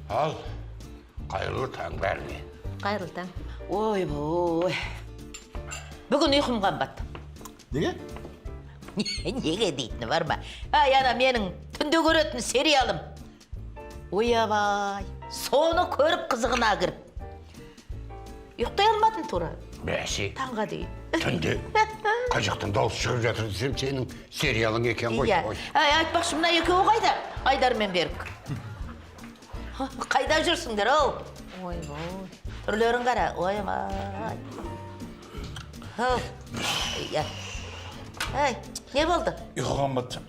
Al, қайырлы таң бәріне. Қайырлы таң. Ой-бой. Бүгін ұйқым қанбады. Неге? Неге дейтіні бар ма? Ай, ана менің түнде көретін сериалым. Ойабай, соны көріп қызығына кіріп. Ұйықтай алмадым тура. Бәсе, Таңға дейін. түнде қажықтың дауысы шығып жатыр десем, сенің сериалың екен ғой. Иә. Ай, айтпақшы, мына екеуі қайда? Айдар мен Берік. Қайда жүрсіңдер, оу? Ой-бой. Түрлерін қара, ойбай. Ай, не болды? Ұйқыған батсам.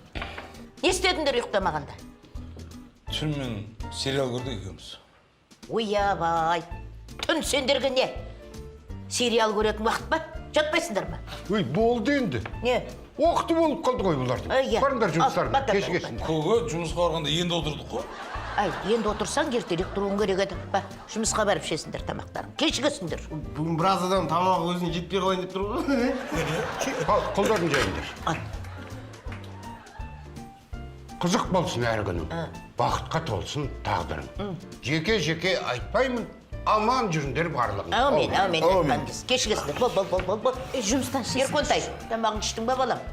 Не істедіңдер ұйықтамағанда? Түн мен сериал көрдік екеуміз. Ойабай, түн сендерге не? Сериал көретін уақыт ба? Жатпайсыңдар ма? Ой, болды енді. Не? Оқты болып қалды ғой бұлардың. Иә. Барыңдар жұмыстарына, Ал, кешкесін. Көге жұмысқа барғанда енді отырдық қой. Ай, енді отырсаң ертерек тұруың керек еді. Ба, жұмысқа барып ішесіңдер тамақтарын. Кешігесіңдер. Бүгін біраз адам тамағы өзіне жетпей қалайын деп тұр ғой. Ал, қолдарын жайыңдар. Ай, Қызық болсын әр күнің. Бақытқа толсын тағдырың. Жеке-жеке айтпаймын, аман жүріңдер барлығың. әумин, әумин. Кешігесіңдер. Бол. Жұмыстан шешін. Ерконтай, тамағын іштің ба балам?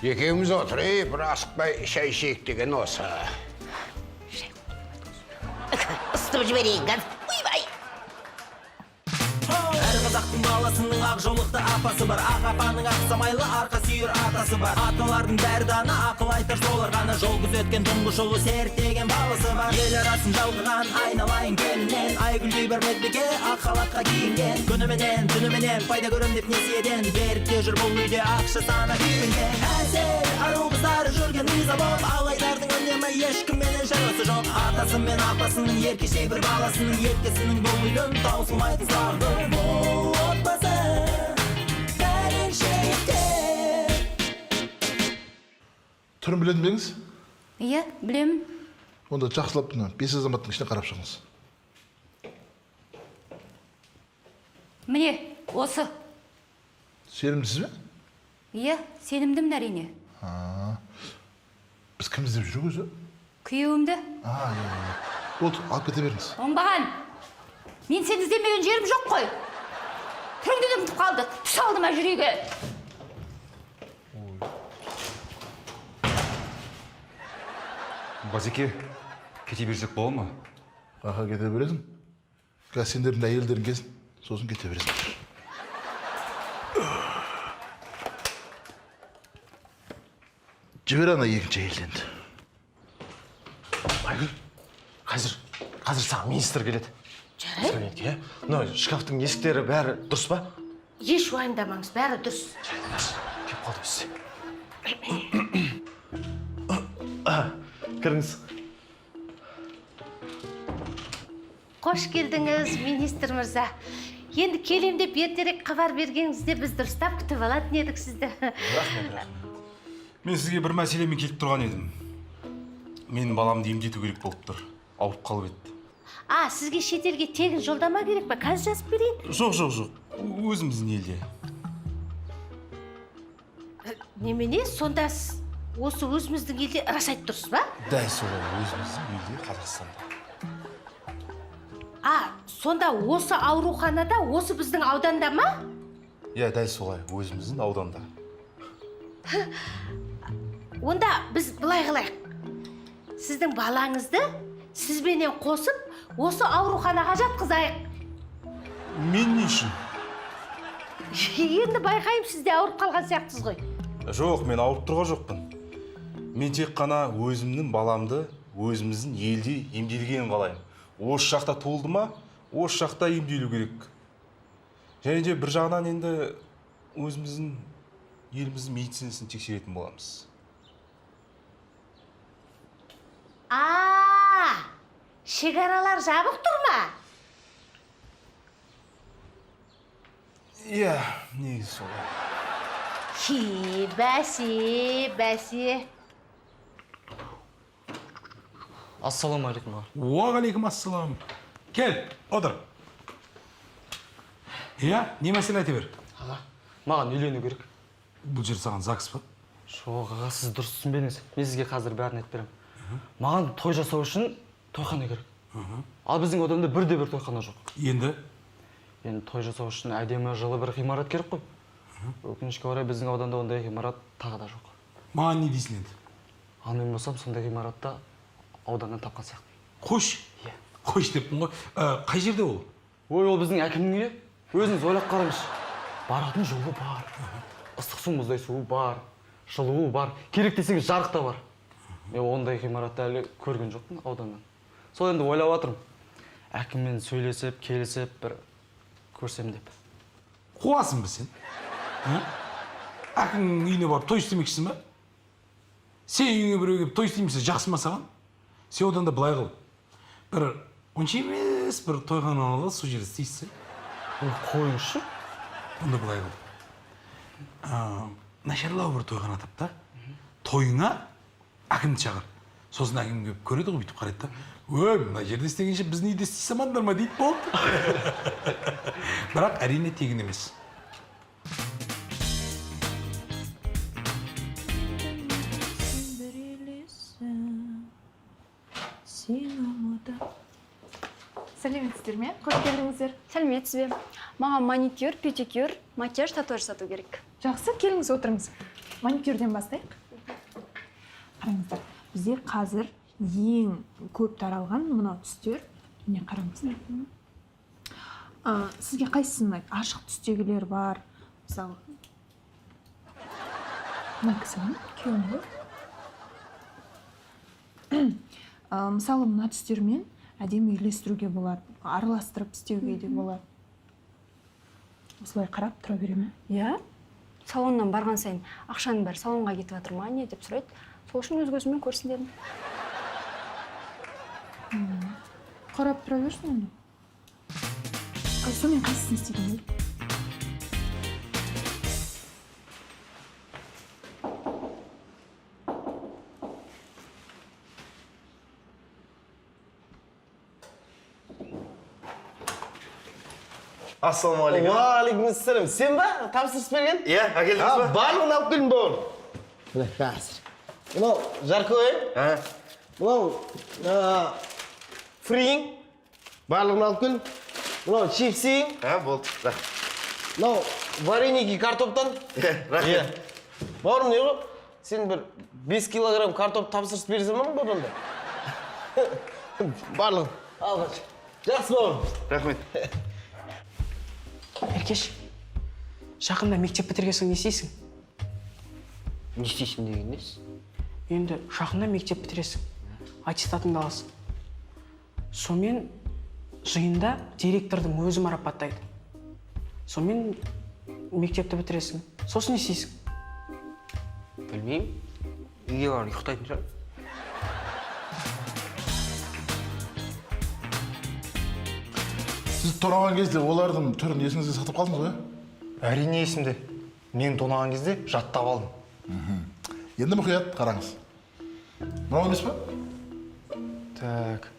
Екеуміз отырып, бір асықпай шай ішейік деген осы. Ыстып жіберейін, газ. Уйбай. Әр қазақтың баласының ақ жаулықты апасы бар. Ақ апаның ақ самайлы арқа сүйір атасы бар. Аталардың бәрі дана ақыл айтар солар ғана. Жол күзеткен тұңғыш ұлы серттеген баласы бар. Ел арасын жалғаған айналайын келінен. Айгүлдей бір медбике ақ халатқа киінген. Күніменен түніменен пайда көрем деп несиеден. Берікте жүр бұл үйде ақша сана күйінген. Әсел ару қыздары жүрген риза болып. Алайдардың үнемі ешкімменен шарасы жоқ. Атасы мен апасының еркешей бір баласының еркесінің бұл үйдің таусылмайтын сағды. Бұл отбасы бәріншекте. Түрін білетін беңіз? Иә, білемін. Онда жақсылап мына 5 азаматтың ішіне қарап шығыңыз. Міне, осы. Сенімдісіз бе? Иә, сенімдімін әрине. Біз кім іздеп жүрік өзі? Күйеуімді. Иә. Болды, алып кете беріңіз. Оңбаған. Мен сені іздемеген жерім жоқ қой. Түріңді де ұмытып қалды. Түс алдыма жүрегі. Базеке, кете берсек бола ма? Аха, кете бересің. Қазір сендердің әйелдерің келсін, сосын кете бересің. Жібер ана екінші әйелденді. Айгүл, қазір саған министр келеді. Жарай. Сөйлейді, иә? Мына шкафтың есіктері бәрі дұрыс па? Еш уайымдамаңыз, бәрі дұрыс. Кеп қалды өзі. Кіріңіз. Қош келдіңіз, министр мырза. Енді келем деп ертерек хабар бергеніңізде біз дұрыстап күтіп алатын едік сізді. Рахмет. Мен сізге бір мәселемен келіп тұрған едім. Менің баламды емдету керек болып тұр. Ауырып қалып еді. Сізге шетелге тегін жолдама керек па? Қазір жазып берейін. Жоқ. Өзіміздің елде. Немене, сонда осы өзіміздің елде рас айтып тұрсыз ба? Дәл солай, өзіміздің елде, Қазақстанда. Сонда осы ауруханада, осы біздің ауданда ма? Иә, дәл солай, өзіміздің ауданда. Онда біз былай қылайық. Сіздің балаңызды сізбенен қосып, осы ауруханаға жатқызайық. Мен не үшін? Енді байқайым, сіз де ауырып қалған сияқтысыз ғой. Жоқ, мен ауырып тұрған жоқпын. Мен тек қана өзімнің баламды өзіміздің елде емделгенін қалаймын. Осы жақта туылды ма, осы жақта емделу керек. Және де бір жағынан енді өзіміздің еліміздің медицинасын тексеретін боламыз. Шекаралар жабық тұр ма? Иә, негізі солай. Бәсе. Ассалаумағалейкум. Уағалейкум ассалам. Кел, отыр. Иә, не мәселе айта бер? Маған үйлену керек. Бұл жер саған ЗАГС па? Жоқ, аға, сіз дұрыс түсінбедіңіз. Мен сізге қазір бәрін айтып беремін. Маған той жасау үшін тойхана керек. Ал біздің ауданда бірде-бір тойхана жоқ. Енді Енді той жасау үшін әдемі жылы бір ғимарат керек қой. Өкінішке орай біздің ауданда ондай ғимарат тағы да жоқ. маған не дейсің енді? Ал мен болсам сондай ғимаратта ауданнан тапқан сияқты. Қош. Қош деппін ғой. Қай жерде ол? Ой, ол біздің әкімнің үйі. Өзіңіз ойлап қараңыз. Баратын жолы бар. Ыстық су мұздай суы бар. Жылуы бар. Керек десеңіз жарық та бар. Мен ондай ғимаратты әлі көрген жоқпын ауданнан. Сол енді ойлап жатырмын. Әкіммен сөйлесіп, келісіп бір көрсем деп. Қуасың ба сен? Әкімнің үйіне барып той істемекшісің ба? Сен үйіңе біреу келіп той істеймесе жақсы ма саған? Сен одан да былай қыл. Бір онша емес бір тойхана алып сол жерде істейсің. Ой, қойыңызшы. Онда былай қыл. Нашарлау бір тойхана тап та. Тойыңа әкімді шақыр. Сосын әкім келіп көреді ғой, бүйтіп қарайды да. Ой, мына жерде істегенше біздің үйде істей салмаңдар ма дейді, болды. Бірақ әрине тегін емес. Сәлеметсіздер ме? Қош келдіңіздер. Сәлеметсіз бе? Маған маникюр, педикюр, макияж, татуаж жасату керек. Жақсы, келіңіз отырыңыз. Маникюрден бастайық. Қараңыздар, бізде қазір ең көп таралған мынау түстер. Міне қараңыздар. Сізге қайсысы ұнайды? Ашық түстегілер бар. Мысалы, мына кісінің күйеуім ғой. Мысалы, мына түстермен әдемі үйлестіруге болады, араластырып істеуге де болады. Осылай қарап тұра бере ме? Иә? Салоннан барған сайын ақшаның бәрі салонға кетіп жатыр ма, не деп сұрайды. Сол үшін өз көзіммен көрсін дедім. Қарап тұра берсін оны. Сонымен қайсысын істейді ме? Ассалаумағалейкум. Уағалейкумассалам. Сен ба? Тапсырыс берген? Иә, әкелдіңіз ба? Барлығын алып келдім бауыр. Міне, қазір. Мынау жаркое. Мынау фриң. Барлығын алып келдім. Мынау чипсиң. Болды. Мынау вареники картоптан. Рахмет. Бауырым, не ғой? Сен бір 5 килограмм картоп тапсырыс берсем ма бұдан да? Барлығын алғаш. Жақсы бауырым. Рахмет. Еркеш, жақында мектеп бітіргесің не істейсің? Не істейсің деген нес? Енді жақында мектеп бітіресің, аттестатыңды аласың. Сонымен жиында директордың өзі марапаттайды. Сонымен мектепті бітіресің. Сосын не істейсің? Білмеймін. Үйге барып ұйықтайтын шығар. Сіз тонаған кезде олардың түрін есіңізге сатып қалдыңыз ғой? Әрине есімде. Мен тонаған кезде жаттап алдым. Енді мұқият қараңыз. Мынау емес па? Так.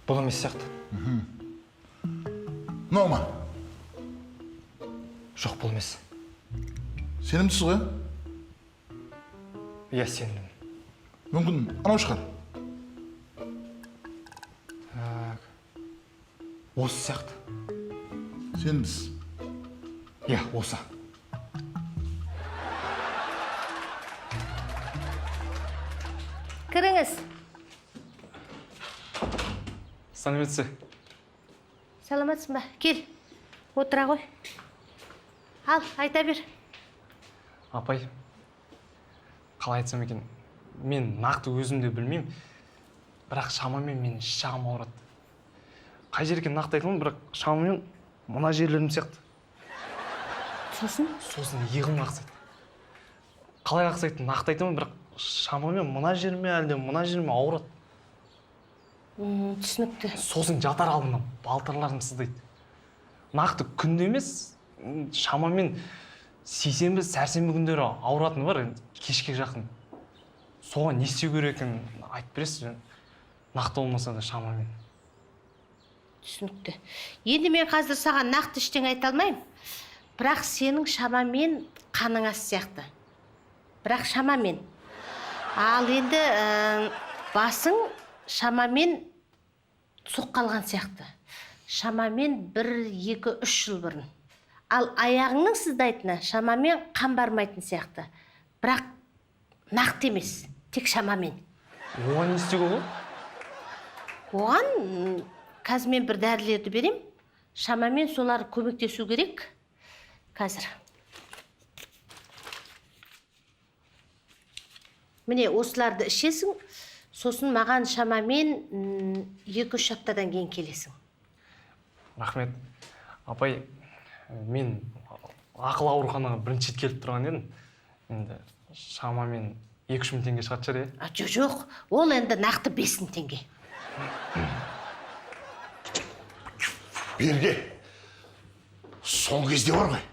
Бұл емес сияқты. Мынау ма? Жоқ, бұл емес. Сенімдісіз ғой? Иә, сендім. Мүмкін анау шығар. Так. Осы сияқты. Сенімдісіз. Иә, осы. Кіріңіз. Сәлеметсіз. Саламатсың ба? Кел, отыра ғой. Ал, айта бер. Апай, қалай айтсам екен, мен нақты өзімде білмеймін, бірақ шамамен мен шағым ауырады. Қай жер екен нақты айтылмын, бірақ шамамен мына жерлерім сияқты. Сосын? Сосын иығым қақсайды. Қалай қақсайды нақты айтамын, бірақ шамамен мына жеріме әлде мына жеріме ауырады. Түсінікті. Сосын жатар алдымнан балтырларым сыздайды. Нақты күнде емес, шамамен сейсенбі, сәрсенбі күндері ауыратыны бар, кешке жақын. Соған не істеу керек екенін айтып бересіз, нақты болмаса да шамамен. Түсінікті. Енді мен қазір саған нақты ештеңе айта алмаймын. Бірақ сенің шамамен қаның ас сияқты. Бірақ шамамен. Ал енді басың шамамен соққалған сияқты. Шамамен 1-2-3 жыл бұрын. Ал аяғыңның сыздайтыны шамамен қан бармайтын сияқты. Бірақ нақты емес, тек шамамен. Оған не істеуге болады? Оған қазір мен бір дәрілерді берем. Шамамен солар көмектесу керек. Қазір. Міне осыларды ішесің, сосын маған шамамен 2-3 аптадан кейін келесің. Рахмет. Апай, мен ақыл ауруханаға бірінші рет келіп тұрған едім. Енді шамамен 2-3 мың теңге шығатын шығар, иә? Жоқ, ол енді нақты 5 мың теңге. Берге, сол кезде бар ғой.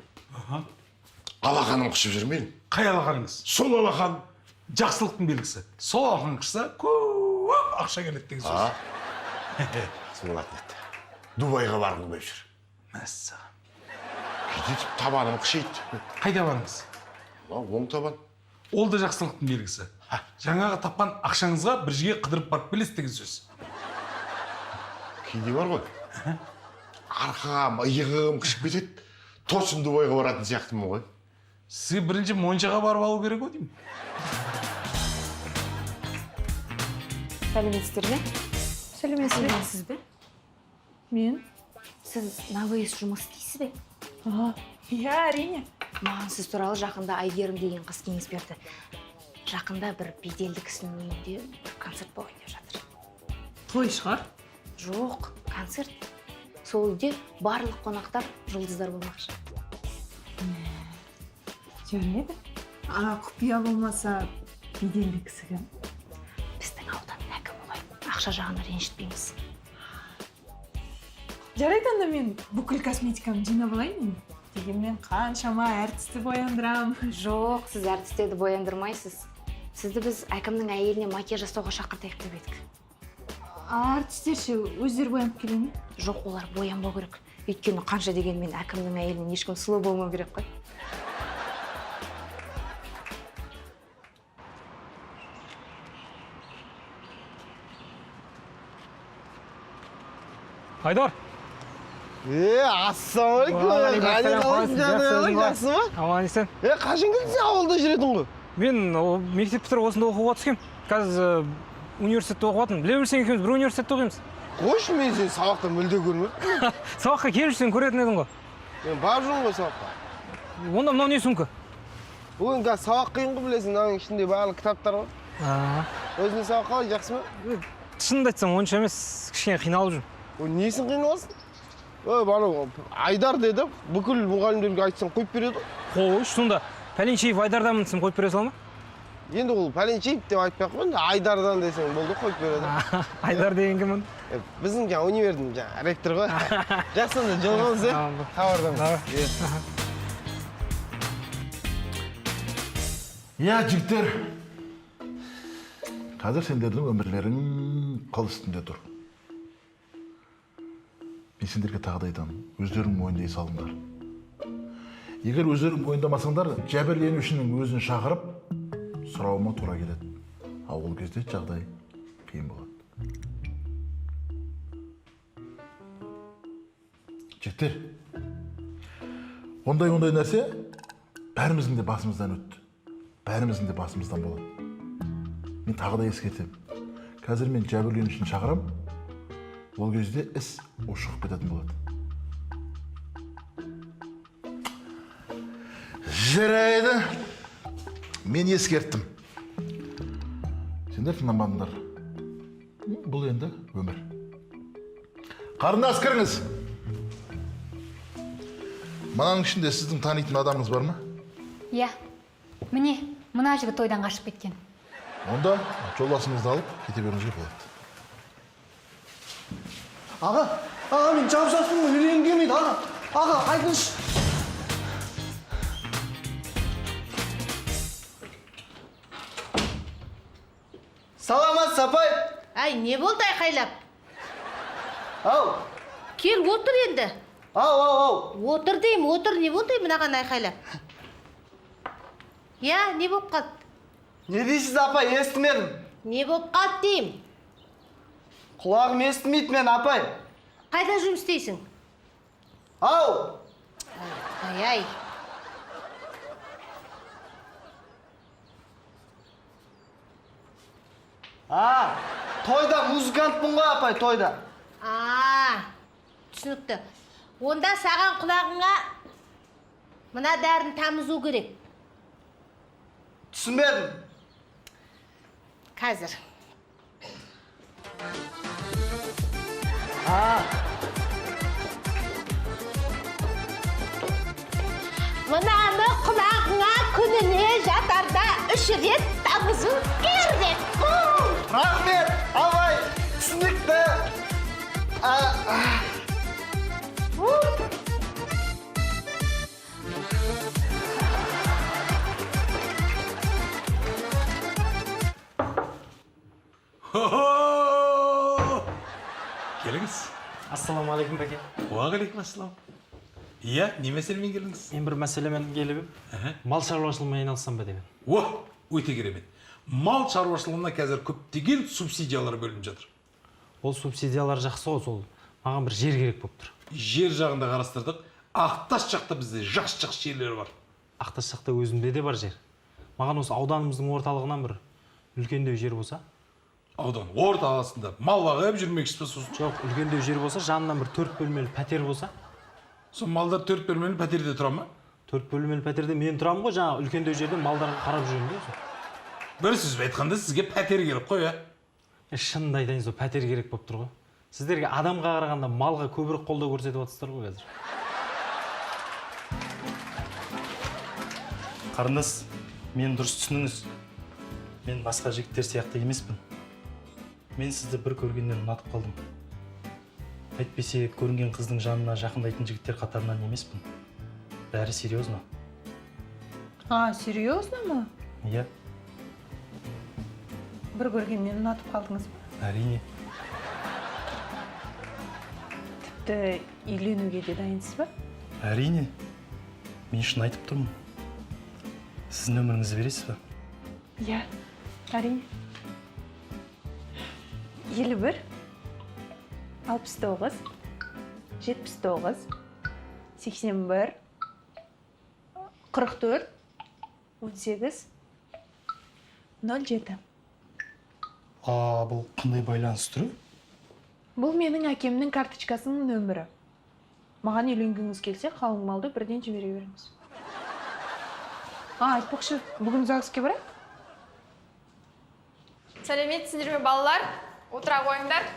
Алақаным қышып жүрмейін. Қай алақаныңыз? Сол алақан. Жақсылықтың белгісі. Сол алақан қышса, көп ақша келеді деген сөз. Смолатнет. Дубайға барғым келіп жүр. Мәссаған. Кетіп табаным қышиды. Қайда барыңыз? Оң табан. Ол да жақсылықтың белгісі. Жаңағы тапқан ақшаңызға бір жерге қыдырып барып келесіз деген сөз. Кейде бар ғой. Арқам, иығым қышып кетеді. Тосын Дубайға баратын сияқтымын ғой. Сізге бірінші Моншаға барып алу керек ау деймін. Сәлеметсіздер ме? Сәлеметсіз бе? Мен? Сіз НВС жұмыс істейсіз бе? Иә, әрине. Маған сіз туралы жақында Айгерім деген қыз кеңес берді. Жақында бір беделді кісінің үйінде бір концерт болайын деп жатыр. Той шығар? Жоқ, концерт. Сол үйде барлық қонақтар жұлдыздар болмақшы. Жарайды. Құпия болмаса беделді кісі кім? Біздің ауданның әкімі ғой. Ақша жағына ренжітпейміз. Жарайды, анда мен бүкіл косметикамды жинап алайын. Дегенмен қаншама әртісті бояндырам. Жоқ, сіз әртістерді бояндырмайсыз. Сізді біз әкімнің әйеліне макияж жасауға шақыртайық деп едік. Әртістер ше өздері боянып келе ме? Жоқ, олар боянбау керек. Өйткені қанша дегенмен әкімнің әйелінен ешкім сұлу болмау керек қой. Айдар! Ассалаумалейкум. Жақсы ма? Аман есен. Қашан келдің сен ауылда жүретін ғой? Мен мектеп бітіріп осында оқуға түскем. Қазір университетте оқыватырмын. Біле білсең екеуміз бір университетте оқимыз. Қойшы, мен сені сабақта мүлде көрмедім. Сабаққа келіп жүрсең көретін едің ғой. Мен барып жүрмін ғой сабаққа. Онда мынау не сумка? Бүгін қазір сабақ қиын ғой, білесің, мынаның ішінде барлық кітаптар бар. Өзіңнің сабақ қалай, жақсы ма? Шынымды айтсам, онша емес, кішкене қиналып жүрмін. Несін қиналасың? Айдар деді, бүкіл мұғалімдерге айтсаң қойып береді. Қой, сонда Пәленшеев Айдардан десем қойып бере сала ма? Енді ол Пәленшеев деп айтпай ақ қойын, Айдардан десең болды, қойып береді. Айдар деген кім? Біздің универдің ректор ғой. Жақсы, онда жолығамыз, хабардамыз. Иә, жігіттер. Қазір сендердің өмірлерің қыл үстінде тұр. Мен сендерге тағы да айтамын, өздерің мойындай салыңдар. Егер өздерің мойындамасаңдар, жәбірленушінің өзін шақырып, сұрауыма тура келеді. Ал ол кезде жағдай қиын болады. Жігіттер, ондай нәрсе бәріміздің де басымыздан өтті. Бәріміздің де басымыздан болады. Мен тағы да ескертемін. Қазір мен жәбірленушіні шақырам, ол кезде іс ушығып кететін болады. Жарайды. Мен ескерттім. Сендер тыңдамадыңдар. Бұл енді өмір. Қарындас кіріңіз. Мынаның ішінде сіздің танитын адамыңыз бар ма? Иә. Міне, мына жігіт тойдан қашып кеткен. Онда жолдасыңызды алып кете беруіңізге болады. Аға, мен жап-жаспын ғой, үйренгім келмейді, аға, айтыңызшы. Саламатсыз, апай. Ай, не болды айқайлап? Ау. Кел, отыр енді. Ау. Отыр деймін, отыр, не болды мынаған айқайлап? Я, не болып қалды? Не дейсіз, апай, естімедім. Не болып қалды деймін? Құлағым естімейді мен, апай. Қайда жұмыс істейсің? Ау! Ай. Тойда музыкантпын ғой, апай, тойда. Түсінікті. Онда саған құлағыңа мына дәрін тамызу керек. Түсінбедім. Қазір. Мынаны құлағыңа күніне жатарда 3 рет тамызу керек. Рахмет, апай, түсінікті. Келіңіз. Ассалаумағалейкум бәке. Уағалейкум ассалам. Иә, не мәселемен келдіңіз? Мен бір мәселемен келіп мал шаруашылығымен айналыссам ба деп. Өте керемет. Мал шаруашылығына қазір көптеген субсидиялар бөлініп жатыр. Ол субсидиялар жақсы ғой, сол маған бір жер керек болып тұр. Жер жағында қарастырдық. Ақтас жақта бізде жақсы жерлер бар. Ақтас жақта өзімде де бар жер. Маған осы ауданымыздың орталығынан бір үлкендеу жер болса. Аудан орталығында мал бағып жүрмекшісіз бе сосын? Жоқ, үлкендеу жер болса, жанынан бір 4 бөлмелі пәтер болса. Сол малдар 4 бөлмелі пәтерде тұра ма? 4 бөлмелі пәтерде мен тұрамын ғой, жаңа үлкендеу жерде малдарға қарап жүремін ғой. Бір сөзбен айтқанда сізге пәтер керек қой, Шынымды айтайын, сол пәтер керек болып тұр ғой. Сіздерге адамға қарағанда малға көбірек қолдау көрсетіп отырсыздар ғой қазір. Қарындас, мен дұрыс түсініңіз. Мен басқа жігіттер сияқты емеспін. Мен сізді бір көргеннен ұнатып қалдым. Әйтпесе, көрінген қыздың жанына жақындайтын жігіттер қатарынан емеспін. Бәрі серьезно. Серьезно ма? Иә. Бір көргеннен ұнатып қалдыңыз ба? Әрине. Тіпті үйленуге де дайынсыз ба? Әрине. Мен шын айтып тұрмын. Сіз нөміріңізді бересіз ба? Иә, әрине. 51 69 79 81 44 18 07. Бұл қандай байланыс түрі? Бұл менің әкемнің карточкасының нөмірі. Маған үйленгіңіз келсе, қалың малды бірден жібере беріңіз. Айтпақшы, бүгін ЗАГСке барайық? Сәлеметсіздер ме, балалар? Отыра қойыңдар.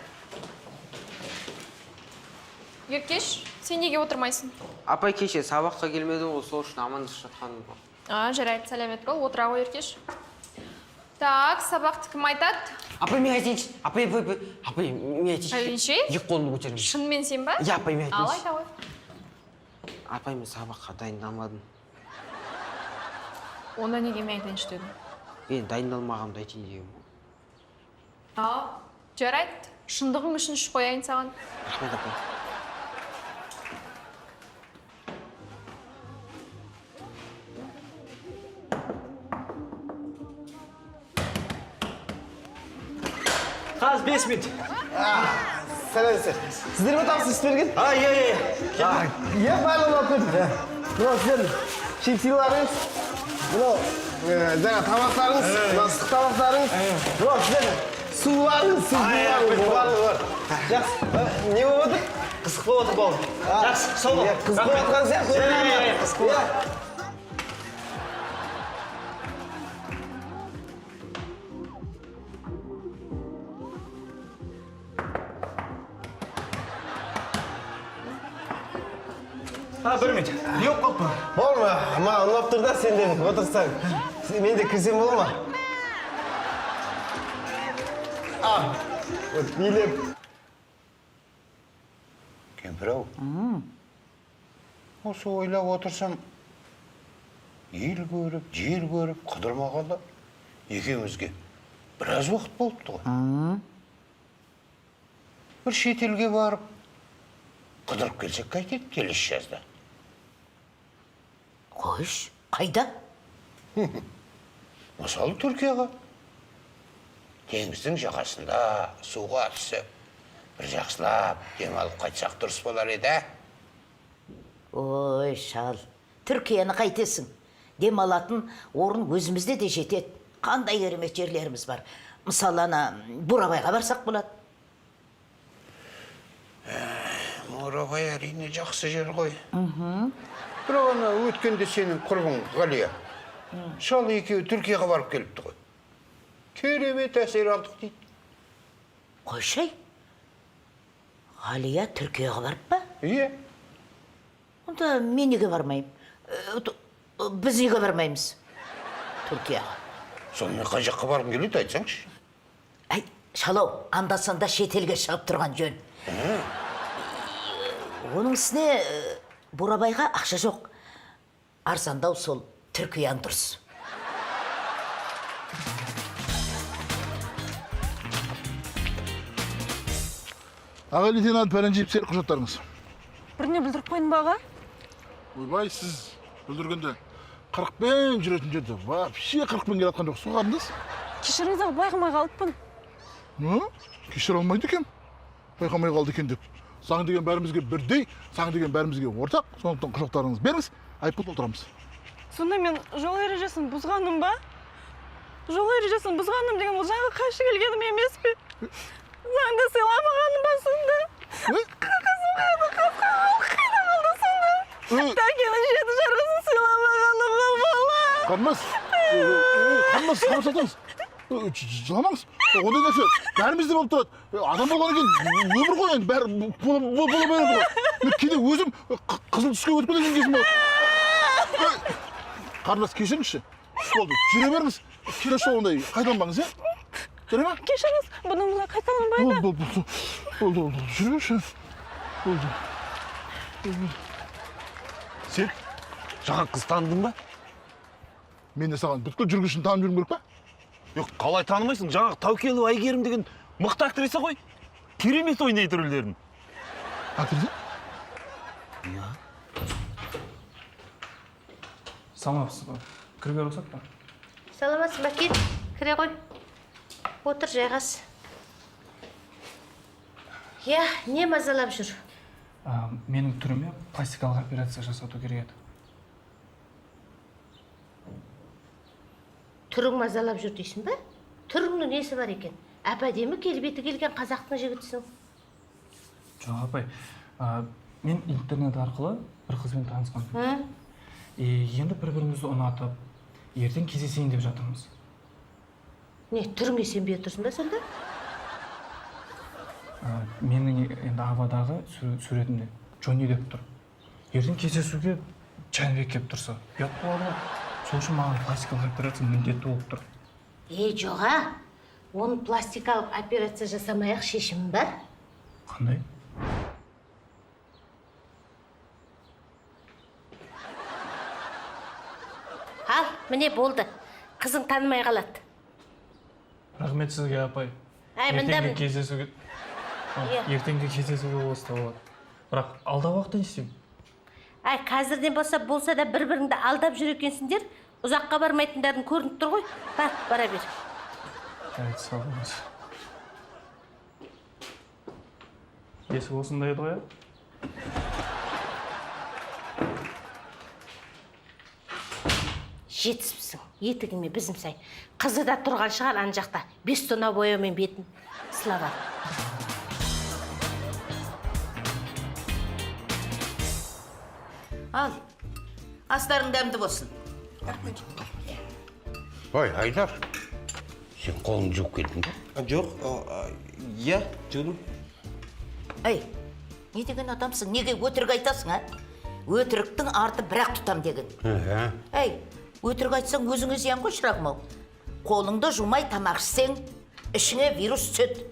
Еркеш, сен неге отырмайсың? Апай кеше сабаққа келмеді ғой, сол үшін амандасып жатқаным ғой. Жарайды, сәлемет бол, отыра қой, Еркеш. Так, сабақты кім айтады? Апай, мен айтайыншы. Апай, мен айтайыншы. Айтайыншы? Екі қолымды көтеріңіз. Шынымен сен ба? Иә, апай, мен айтайыншы. Ал, айта қой. Апай, мен сабаққа дайындалмадым. Онда неге мен айтайыншы дедім? Мен дайындалмағанымды айтайын дегем. Жарайды. Шындығың үшін үш қояйын саған. Рахмет, апай. Қаз 5 минут. Сәлеметсіздер. Сіздер ме тапсырыс берген? Иә, барлығын алып көрдім. Мынау сіздердің шепсиларыңыз, мынау жаңа тамақтарыңыз, мынау ыстық тамақтарыңыз, мынау сіздердің суларыңыз, барлығы бар. Жақсы. Не болып отыр? Қызық болып отыр бауыр. Жақсы, сол ғой. Қызық болып отқан сияқты. Қызық болып. Бір минут. Не болып қалып па? Бол ма? Маған ұнап тұр да сен де отырсаң. Мен де кірсем бола ма? Билеп. Кемпір-ау, осы ойлап отырсам, ел көріп, жер көріп, қыдырмағанда екеумізге біраз уақыт болыпты ғой. Бір шетелге барып, қыдырып келсек қайтеді, келесі жазда. Қойш, қайда? Мысалы, Түркияға. Теңіздің жағасында суға түсіп, бір жақсылап демалып қайтсақ дұрыс болар еді. Ой, шал, Түркияны қайтесің. Демалатын орын өзімізде де жетеді. Қандай керемет жерлеріміз бар. Мысалы, Бурабайға барсақ болады. Бурабай әрине жақсы жер ғой. Бірақ ана өткенде сенің құрбың Ғалия. Шал екеуі Түркияға барып келіпті ғой. Керемет әсер алдық дейді. Қойшай, Ғалия Түркияға барып па? Иә. Онда мен неге бармайым? Біз неге бармаймыз? Түркияға. Сонымен қай жаққа барғың келеді, айтсаңшы. Әй, шалау, анда-санда шетелге шығып тұрған жөн. Оның үстіне Бурабайға ақша жоқ. Арзандау сол Түркиян дұрыс. Аға лейтенант пәленжиіп сер құжаттарыңыз. Біріне білдіріп қойдың ба аға? Ойбай, сіз бүлдіргенде 40-пен жүретін жерде вообще 40-пен келатқан жоқ, соғарыңыз. Кешіріңіз аға, байқамай қалыппын. Кешіре алмайды екен. Байқамай қалды екен деп. Заң деген бәрімізге бірдей, заң деген бәрімізге ортақ. Сондықтан құжаттарыңызды беріңіз, айыппұл толтырамыз. Сонда мен жол ережесін бұзғаным ба? Жол ережесін бұзғаным деген ол заңға қайшы келгенім емес пе? Заңды сыйламағаным ба сонда? Қайда қалды сонда? Тәкенің 7 жарғысын сыйламағаным ба бала? Қанмас, қамсатыңыз. Жыламаңыз. Ондай нәрсе бәрімізде болып тұрады. Адам болған екен, өмір ғой енді, бәрі бола береді ғой. Кейде өзім қызыл түске өтіп кеткен кезім болады. Қарындас, кешіріңізші. Болды, жүре беріңіз. Келесі жолында қайталанбаңыз, иә? Жүре ме? Кешіріңіз, бұның бұлай қайталанбайды. Болды, жүре берші. Болды. Сен жаңа қыз таныдың ба? Мен де саған бүткіл жүргізушіні танып жүрім керек па? Жоқ, қалай танымайсың? Жаңағы Таукелу Айгерім деген мықты актриса ғой. Керемет ойнайды рөлдерін. Актриса? Иә. Саламатсыз ба? Кіруге рұқсат па? Саламатсыз ба, кет, кіре ғой. Отыр, жайғас. Я, не мазалап жүр? Менің түріме пластикалық операция жасату керек еді. Түрің мазалап жүр дейсің ба? Түріңнің несі бар екен? Әп-әдемі келбеті келген қазақтың жігітісің. Жоқ, апай, мен интернет арқылы бір қызбен танысқам. Енді бір-бірімізді ұнатып, ертең кездесейін деп жатырмыз. Не, түріңе сенбей тұрсың ба сонда? Менің енді авадағы суретімде Джонни деп тұр. Ертең кездесуге Жәнібек келіп тұрса, ұят болады ғой. Сол үшін маған пластикалық операция міндетті болып тұр. Жоға, оның пластикалық операция жасамай-ақ шешімі бар. Қандай? Ал, міне болды. Қызың танымай қалады. Рахмет сізге, апай. Ертеңгі кездесуге осыда болады. Бірақ алда уақытта не істеймін? Қазірден болса да бір-біріңді алдап жүр екенсіңдер. Ұзаққа бармайтындардың көрініп тұр ғой. Бара бер. Сау болыңыз. Есік осында еді ғой, Жетіспісің, етігіңе бізім сай. Қызы да тұрған шығар ана жақта. 5 тонна бояумен бетін сылап ал. Ал, астарың дәмді болсын. Ой, Айдар, сен қолың жуып келдің бе? Жоқ, иә, жудым. Ей, не деген адамсың? Неге өтірік айтасың, Өтіріктің арты бірақ тұтам деген. Ей, өтірік айтсаң өзіңе зиян ғой, шырағым-ау. Қолыңды жумай тамақ ішсең, ішіңе вирус түседі.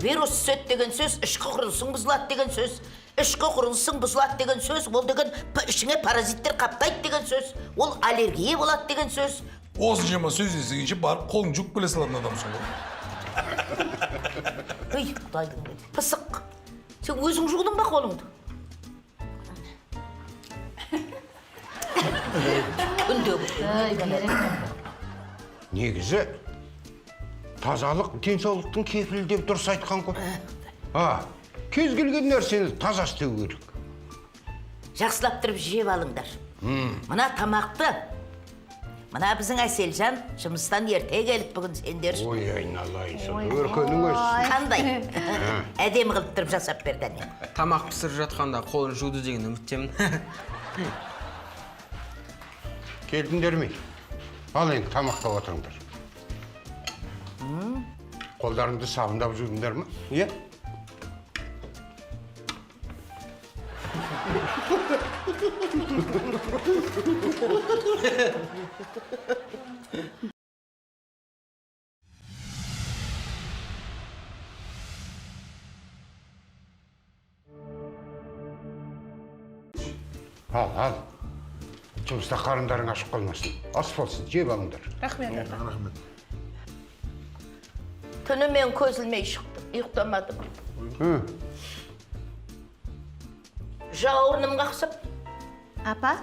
Вирус түседі деген сөз, ішкі құрылысың бұзылады деген сөз. Ішкі құрылысың бұзылады деген сөз, ол деген ішіңе паразиттер қаптайды деген сөз. Ол аллергия болады деген сөз. Осыншама сөз естігенше барып қолың жуып келе салатын адамсың ғой. Ей, құдайдың пысық. Сен өзің жудың ба қолыңды? Негізі тазалық денсаулықтың кепілі деп дұрыс айтқан ғой. кез келген нәрсені таза істеу керек. Жақсылап тұрып жеп алыңдар. Мына тамақты, мына біздің Әселжан жұмыстан ерте келіп бүгін сендер. Ой, айналайын, өркенің өссін. Қандай? Әдемі қылып тұрып жасап берді әне. Тамақ пісіріп жатқанда қолын жуды деген үміттемін. Келдіңдер ме? Ал енді тамаққа отырыңдар. Қолдарыңды сабындап жудыңдар ма? Иә. Ал. Жұмыста қарындарың ашып қалмасын. Ас болсын, жеп алыңдар. Рахмет. Рахмет. Түнімен көзілмей шықтым, ұйықтамадым. Жауырыным қақсып. Апа,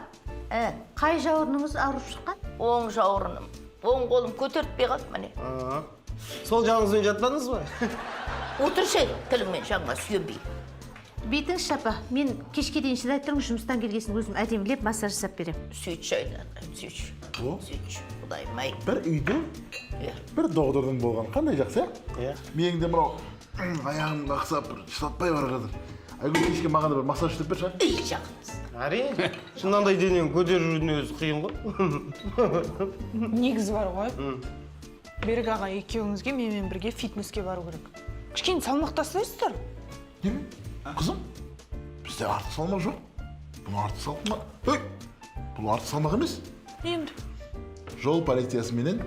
қай жауырыныңыз ауырып шыққан? Оң жауырыным. Оң қолым көтертпей қалды міне. Сол жағыңызбен жатпадыңыз ба? Отыршы, тіліңмен жаңға сүйенбей. Бейтіңізші апа, мен кешке дейін шыдай тұрмын, жұмыстан келгесін өзім әдемілеп массаж жасап берем. Сөйтші айналайын, сөйтші. Құдайым-ай. Бір үйде бір доғдырдың болған қандай жақсы, Иә. Менің де мынау аяғым қақсап, бір шыдатпай бара жатыр. Айгүл кешке маған да бір массаж істеп берші. Ей, жақыныз. Әрине, шынандай денені көтерудің өзі қиын ғой. Негізі бар ғой. Берік аға екеуіңізге менімен бірге фитнеске бару керек. Кішкене салмақ тастайсыздар. Неме? Қызым, бізде артық салмақ жоқ. Бұл артық салмақ ма? Өй! Бұл артық салмақ емес. Енді. Жол полициясы менен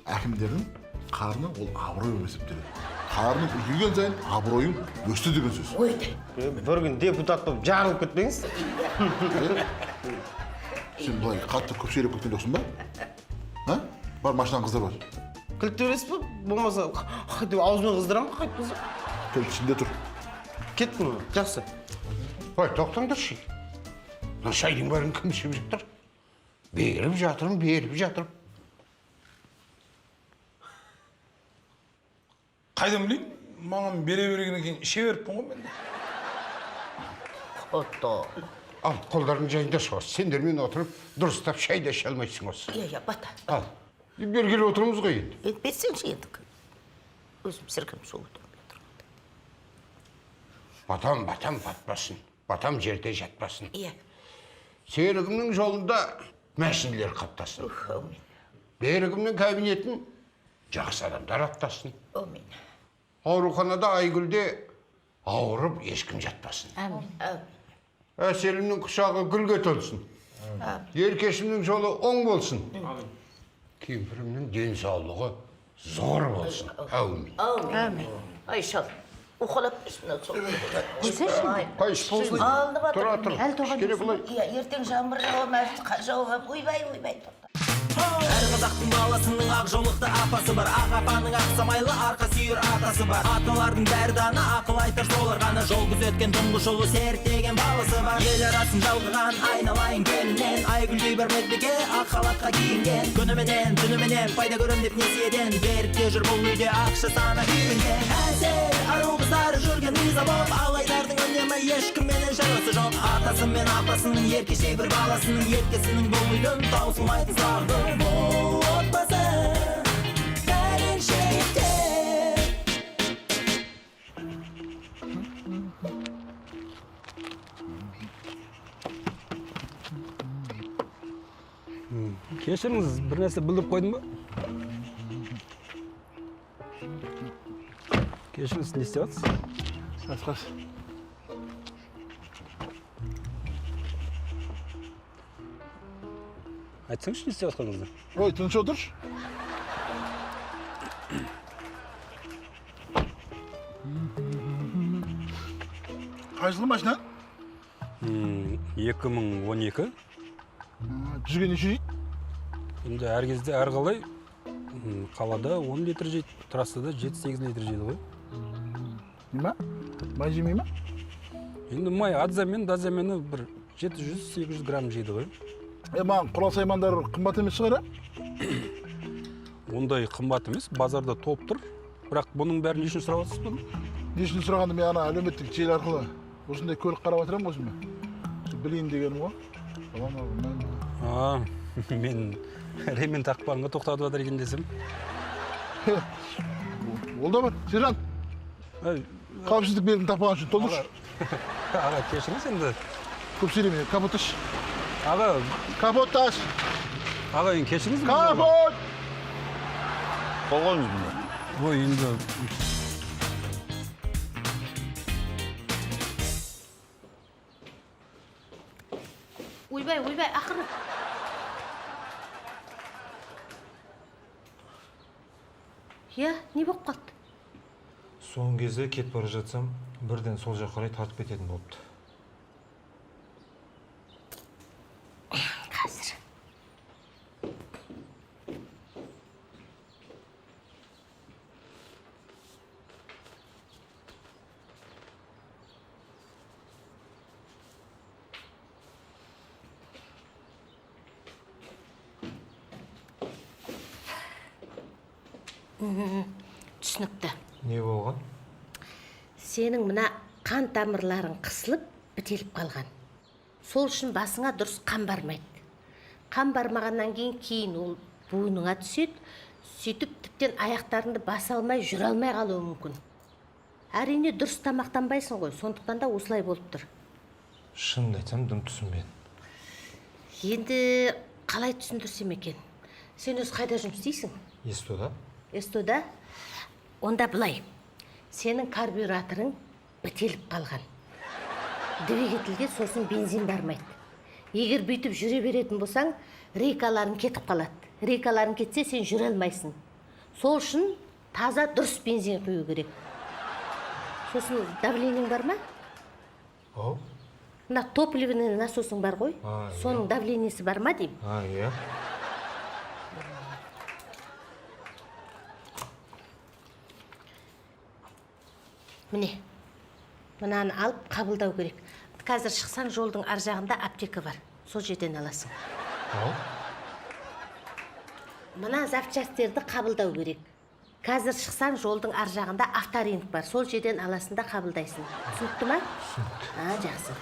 әкімдердің қарны ол абырой болып есептеледі. Қарның үлкейген сайын абыройың өсті деген сөз. Ойды. Бір күн депутат болып жарылып кетпеңіз. Сен бұлай қатты көп сөйлеп кеткен жоқсың ба? Бар, машинаның қыздар бар. Кілт бересіз ба? Болмаса, деп аузымен қыздырам ба? Қайт болса. Кілт ішінде тұр. Кеттім, жақсы. Ой, тоқтаңдаршы. Мына шайдың бәрін кім ішіп жатыр? Беріп жатырым. Қайдан білейін? Маған бере бергеннен кейін іше беріппін ғой мен. Отто. Ал, қолдарың жайында соғыз. Сендермен отырып, дұрыстап шай да іше алмайсың осы. Иә, бата. Ал, бергелі отырмыз ғой енді. Берсеңші енді. Өзім сіркім сол отырмын. Батам батпасын. Батам жерде жатпасын. Иә. Серігімнің жолында мәшінелер қаптасын. Берігімнің кабинетін жақсы адамдар аттасын. Әмин. Ауруханада Айгүлде ауырып ешкім жатпасын. Әмин. Әселімнің құшағы гүлге толсын. Еркешімнің жолы оң болсын. Кемпірімнің денсаулығы зор болсын. Әумин. Әмин. Айшал. Уқалап үстіне сол. Қайшы болсын. Алды батыр. Тұра тұр. Кішкене бұлай. Ертең жаңбыр жауа мәжді қар жауа. Ойбай. Әр қазақтың баласының ақ жолықты апасы бар. Ақ апаның ақ самайлы арқа сүйір атасы бар. Аталардың бәрі дана ақыл айтар солар ғана. Жол күзеткен тұңғыш ұлы серттеген баласы бар. Ел арасын жалғаған айналайын келінен. Айгүлдей бір медбике ақ халатқа киінген. Күніменен түніменен пайда көрем деп несиеден. Берікте жүр бұл үйде ақша саны үйренген. Әсел ару қыздар жүрген риза боп. Алайдардың үнемі ешкімменен шаруасы жоқ. Атасы мен апасының еркешей бір баласының еркесінің бұл үйдің таусылмайтын сағды. Бұл отбасы бәленшекте. Кешіріңіз, бір нәрсе білдіріп қойдым ба? Кешіріңіз, не істеп жатсыз? Қас. Айтсаңызшы, не істеп жатқаныңызды? Ой, тыныш отыршы. Қай жылы машина? 2012. Жүзге неше жейді? Енді әр кезде әр қалай қалада 10 литр жейді, трассада 7-8 литр жейді ғой. Неме? Май жемей ма? Енді май адзамен, дазамені бір 700-800 грамм жейді ғой. Маған құрал саймандар қымбат емес шығар, Ондай қымбат емес, базарда топ тұр. Бірақ бұның бәрін не үшін сұрап отырсыз бұны? Нешін сұрағанда мен ана әлеуметтік желі арқылы осындай көлік қарап отырамын өзіме. Білейін дегенім ғой. Мен ремень тақпағанға тоқтатып жатыр екен десем. Ол да бар, сержант. Қауіпсіздік белгісін тақпаған үшін толдыршы. Аға, кешіріңіз енді. Көп сөйлеме, капот аш. Аға, капот аш. Аға, енді кешіріңіз. Капот! Болғаныз мына. Ой, енді... Ойбай, ақыры. Не болып қалды? Соңғы кезде кетіп бара жатсам, бірден сол жаққа қарай тартып кететін болыпты. Қазір. Түсінікті. Не болған? Сенің мына қан тамырларың қысылып, бітеліп қалған. Сол үшін басыңа дұрыс қан бармайды. Қан бармағаннан кейін ол буыныңа түседі, сөйтіп тіптен аяқтарыңды баса алмай, жүре алмай қалуы мүмкін. Әрине дұрыс тамақтанбайсың ғой, сондықтан да осылай болып тұр. Шынымды айтсам, дым түсінбедім. Енді қалай түсіндірсем екен? Сен өз қайда жұмыс істейсің? Естода? Естода? Онда былай. Сенің карбюраторың бітеліп қалған. Двигательге сосын бензин бармайды. Егер бүйтіп жүре беретін болсаң, рейкаларың кетіп қалады. Рейкаларың кетсе, сен жүре алмайсың. Сол үшін таза дұрыс бензин құю керек. Сосын давлениең бар ма? Ау? Мына топливный насосың бар ғой? Соның давлениесі бар ма деймін? Иә. Міне, мынаны алып қабылдау керек. Қазір шықсаң, жолдың ар жағында аптека бар. Сол жерден аласың. Мына запчастьтерді қабылдау керек. Қазір шықсаң, жолдың ар жағында авторинг бар. Сол жерден аласың да қабылдайсың. Түсінікті ма? Түсінікті. Жақсы.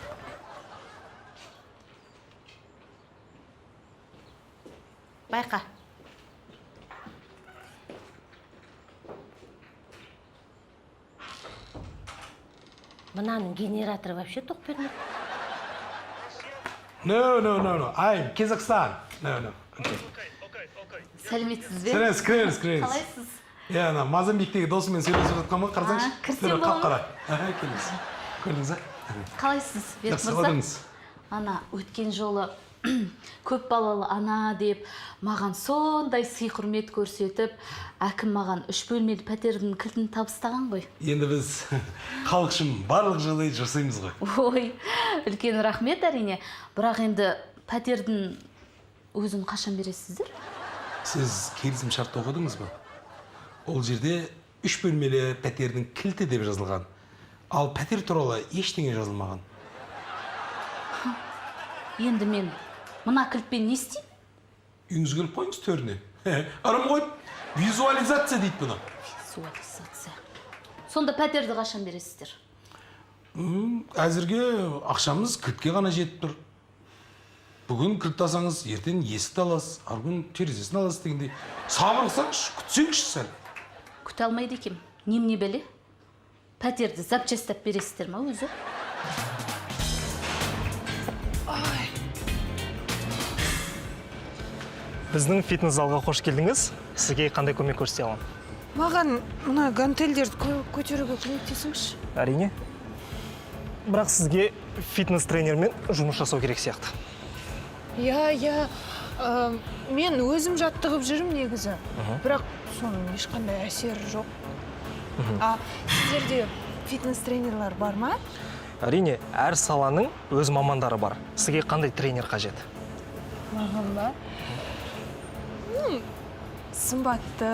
Байқа. Мынаның генераторы вообще тоқ бермейді. No. I'm Kazakhstan. No. Сәлеметсіз бе? Кіріңіз. Қалайсыз? Ана Мазамбиктегі досымен сөйлесіп жатқан ба? Қарасаңшы. Кірсем бола ма? Келіңіз. Көрдіңіз, Қалайсыз, Берік Жақсы, мырза? одыңыз. Ана, өткен жолы көп балалы ана деп, маған сондай сый құрмет көрсетіп, әкім маған 3 бөлмелі пәтердің кілтін табыстаған ғой. Енді біз халық үшін барлық жағдайды жасаймыз ғой. Ой, үлкен рахмет әрине. Бірақ енді пәтердің өзін қашан бересіздер? Сіз келісім шартты оқыдыңыз ба? Ол жерде 3 бөлмелі пәтердің кілті деп жазылған. Ал пәтер туралы ештеңе жазылмаған. Енді мен мына кілтпен не істеймін? Үйіңізге келіп қойыңыз төріне. Арам ғой, визуализация дейді бұны. Визуализация. Сонда пәтерді қашан бересіздер? Әзірге ақшамыз кілтке ғана жетіп тұр. Бүгін кілт алсаңыз, ертең есікті аласыз, арғы терезесін аласыз дегендей. Сабыр қылсаңыз, күтсеңізші сәл. Күте алмайды екем. Немене беле? Пәтерді запчастап бересіздер ма өзі? Біздің фитнес залға қош келдіңіз. Сізге қандай көмек көрсете аламын? Маған мына гантельдерді көтеруге көмектесіңізші. Әрине. Бірақ сізге фитнес тренермен жұмыс жасау керек сияқты. Иә. Мен өзім жаттығып жүрмін негізі. Бірақ соның ешқандай әсері жоқ. Сіздерде фитнес тренерлар бар ма? Әрине, әр саланың өз мамандары бар. Сізге қандай тренер қажет? Маған ба? Сымбатты,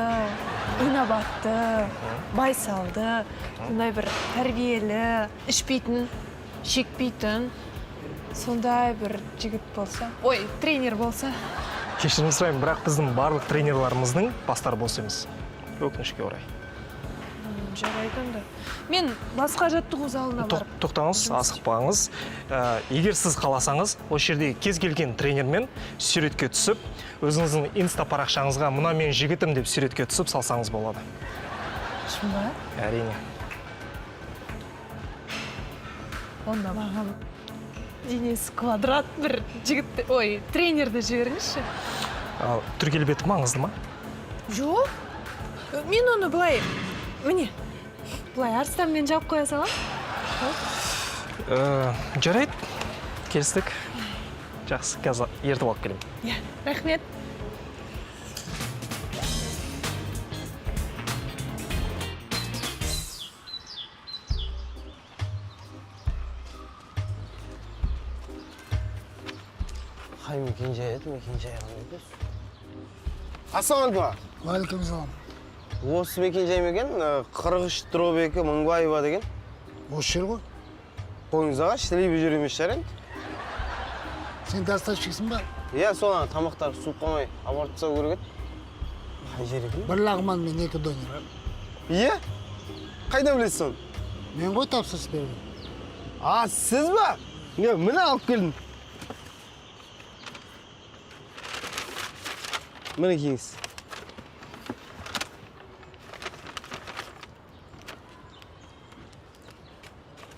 инабатты, байсалды, сондай бір тәрбиелі, ішпейтін, шекпейтін, сондай бір жігіт болса. Ой, тренер болса. Кешірім сұраймын, бірақ біздің барлық тренерларымыздың бастары бос емес. Өкінішке орай. жарайды онда. Мен басқа жаттығу залына барып. Тоқтаңыз, асықпаңыз. Егер сіз қаласаңыз, осы жердегі кез келген тренермен суретке түсіп, өзіңіздің инста парақшаңызға мына мен жігітім деп суретке түсіп салсаңыз болады. Шын ба? Әрине. Онда маған денесі квадрат бір жігітті, тренерді жіберіңізші. Түркелі беті маңызды ма? Жоқ. Мен оны былай, міне, былай арыстанмен жауып қоя салам. Жарайды, келістік. Жақсы, қазір ертіп алып келемін. Иә, рахмет. Қай мекен-жай еді, мекен-жай қандай дос? Ассалаумағалейкум. Уағалейкум салам. Осы мекен-жай ме екен? 43 дробь 2 Мыңбаева деген. Осы жер ғой. Қойыңызға шілейбі жүр емес шығар енді? Сен доставщиксің ба? Иә, соған тамақтар суып қалмай апарып тастау керек еді. Қай жер екен? Бір лағман мен 2 донер. Иә? Қайда білесіз соны? Мен ғой тапсырыс берген. Сіз ба? Міне алып келдім. Міне кеңіз.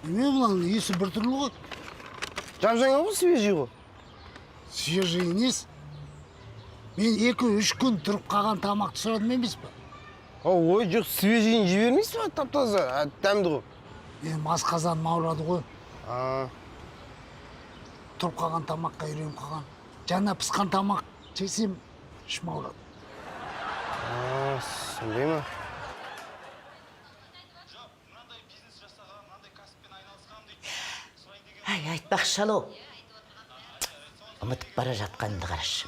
Неме бұлаң, есі бір түрлі ғой. Жап-жаңа ғой, свежий ғой. Свежий емес. Мен 2-3 күн тұрып қалған тамақты сұрадым емес па? Ой, жоқ, свежийін жібермейсіз ба? Тап-таза, дәмді ғой. Мен мас қазаным ауырады ғой. Тұрып қалған тамаққа үйреніп қалған. Жаңа пысқан тамақ жесем, ішім ауырады. Сондай ма? Айтпақшы алу. Ұмытып бара жатқанымды қарашы.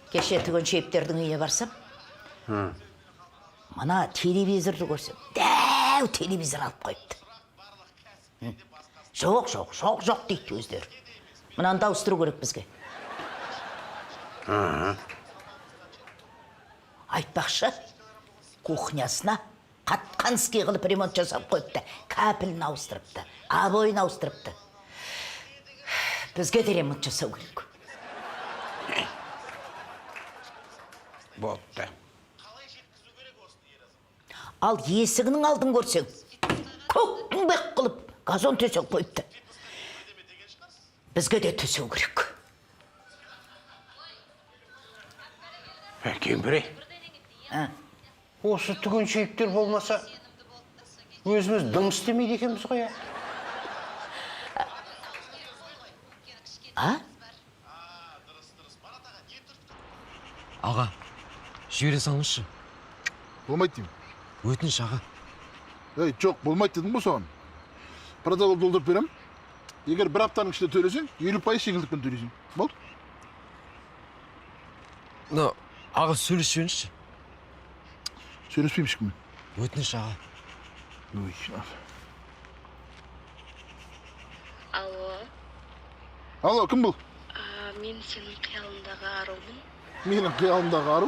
Кеше түген шептердің үйіне барсам, мына телевизорды көрсем, дәу телевизор алып қойыпты. Жоқ дейді өздері. Мынаны ауыстыру керек бізге. Айтпақшы, кухнясына қатқанский қылып ремонт жасап қойыпты. Капелін ауыстырыпты, обойын ауыстырыпты. Бізге де ремонт жасау керек. Болыпты. Ал есігінің алдын көрсең, көкпек қылып газон төсеп қойыпты. Бізге де төсеу керек. Кембірей, осы түген шейіптер болмаса, өзіміз дым істемейді екенбіз ғой. Аға, жібере салыңызшы. Болмайды деймін. Өтініш аға. Жоқ, болмайды дедің ғой соған. Протокол толтырып берем. Егер бір аптаның ішінде төлесең, 50% жеңілдікпен төлейсің. Болды? Аға, сөйлеспеңізші. Сөйлеспеймін ешкіммен. Өтініш аға. Алло, кім бұл? Мен сенің қиялыңдағы арумын. Менің қиялымдағы ару?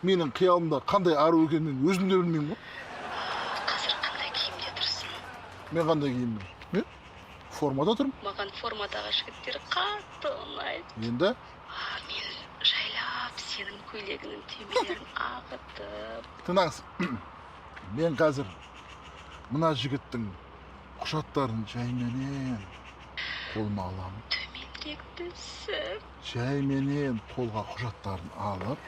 Менің қиялымда қандай ару екенін өзім де білмеймін ғой. Қазір қандай киімде тұрсың? Мен қандай киімде? Мен формада тұрмын. Маған формадағы жігіттер қатты ұнайды. Енді? Мен жайлап сенің көйлегінің түймелерін ағытып. Тыңдаңыз. Мен қазір мына жігіттің құжаттарын жайменен қолыма аламын. Төменірек түсіп. Жайменен қолға құжаттарын алып.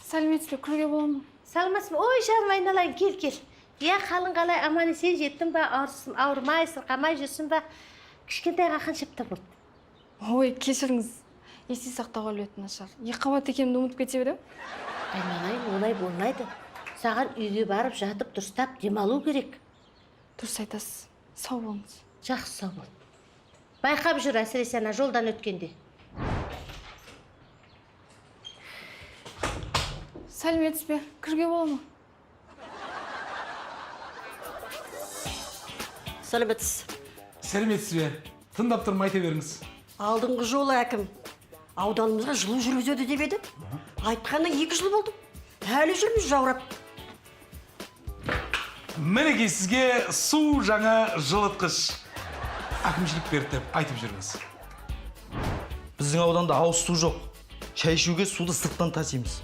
Сәлеметсіз бе, кіруге бола ма? Саламатсыз ба? Ой, жаным айналайын, кел. Иә, қалың қалай, аман есен жеттің ба, ауырмай, сырқамай жүрсің ба? Кішкентай қақыншып та болды. Ой, кешіріңіз. Есте сақтауға өлетін нашар. Екіқабат екенімді ұмытып кете берем. Айналайын, олай болмайды. Саған үйге барып жатып дұрыстап демалу керек. Дұрыс айтасыз. Сау болыңыз. Жақсы, сау бол. Байқап жүр, әсіресе ана жолдан өткенде. Сәлеметсіз бе, кіруге бола ма? Сәлеметсіз. Сәлеметсіз бе? Тыңдап тұрмай айта беріңіз. Алдыңғы жолы әкім. ауданымызға жылу жүргізеді деп еді. Айтқанына 2 жыл болды. Әлі жүрміз жаурап. Мінекей сізге су жаңа жылытқыш әкімшілік берді деп айтып жүрміз. Біздің ауданда ауыз су жоқ. Шай ішуге суды сырттан тасимыз.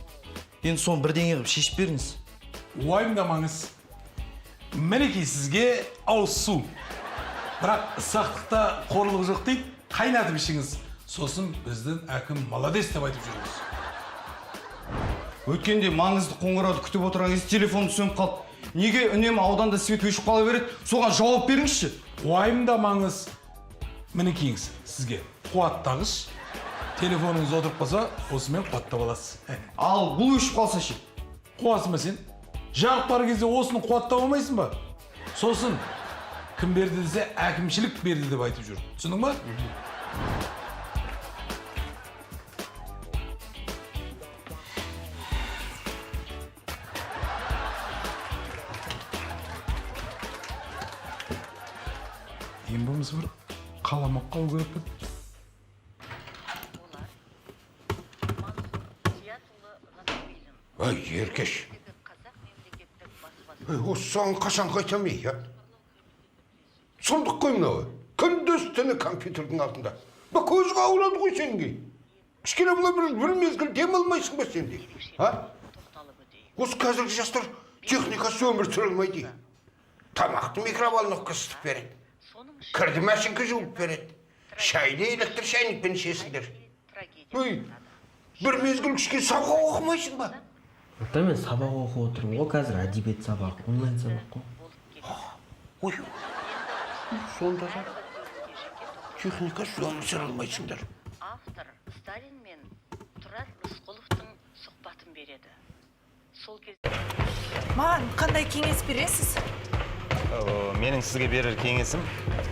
Енді соны бірдеңе қылып шешіп беріңіз. Уайымдамаңыз. Мінекей сізге ауыз су. Бірақ сақтықта қорлық жоқ дейді, қайнатып ішіңіз. Сосын біздің әкім молодец деп айтып жүрміз. Өткенде маңызды қоңырауды күтіп отырған кезде телефон сөніп қалды. Неге үнемі ауданда свет өшіп қала береді? Соған жауап беріңізші. Уайымдамаңыз. Мінекейіңіз сізге қуаттағыш. Телефоныңыз отырып қалса, осымен қуаттап аласыз. Ал бұл өшіп қалса ше? Қуасың ба сен? Жағып бар кезде осыны қуаттап алмайсың ба? Сосын кім берді десе, әкімшілік берді деп айтып жүр. Түсіндің ба? Ең болмысы бір қаламақ қалу керек пе? Ай, Еркеш. Осы саған қашан қайтам ей, а? Сұмдық қой мынау. Күндіз түні компьютердің артында. Ба көзге ауырады ғой сенге. Кішкене бұла бір мезгіл дем алмайсың ба сенде? А? Осы қазіргі жастар техникасы өмір сүре алмайды. Тамақты микроволновка ысытып береді. Кірді машинка жуып береді. Шайды электр шайникпен ішесіңдер. Ой, бір мезгіл кішкене сабақ оқымайсың ба? Мен сабақ оқып отырмын ғой, қазір әдебиет сабақ, онлайн сабақ қой. Ой, сонда да техникасы өмір сүре алмайсыңдар. Автор Сталин мен Тұрар Рысқұловтың сұхбатын береді. Сол кезде Маған қандай кеңес бересіз? Менің сізге берер кеңесім,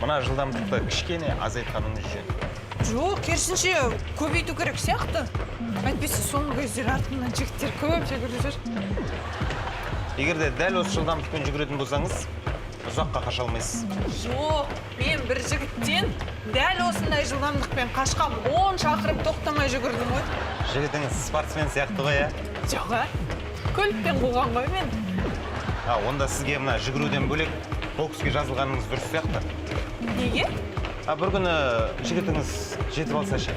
мына жылдамдықты кішкене азайтқаныңыз жөн. Жоқ, керісінше көбейту керек сияқты. Әйтпесе соңғы кездері артымнан жігіттер көп жүгіріп жүр. Егер де дәл осы жылдамдықпен жүгіретін болсаңыз, ұзаққа қаша алмайсыз. Жоқ, мен бір жігіттен дәл осындай жылдамдықпен қашқам 10 шақырып тоқтамай жүгірдім ғой. Жігітіңіз спортсмен сияқты ғой, ә? Жоқ, көлікпен қуған ғой мен. Онда сізге мына жүгіруден бөлек бокске жазылғаныңыз дұрыс сияқты. Неге? Бір күні жігітіңіз жетіп алса ше.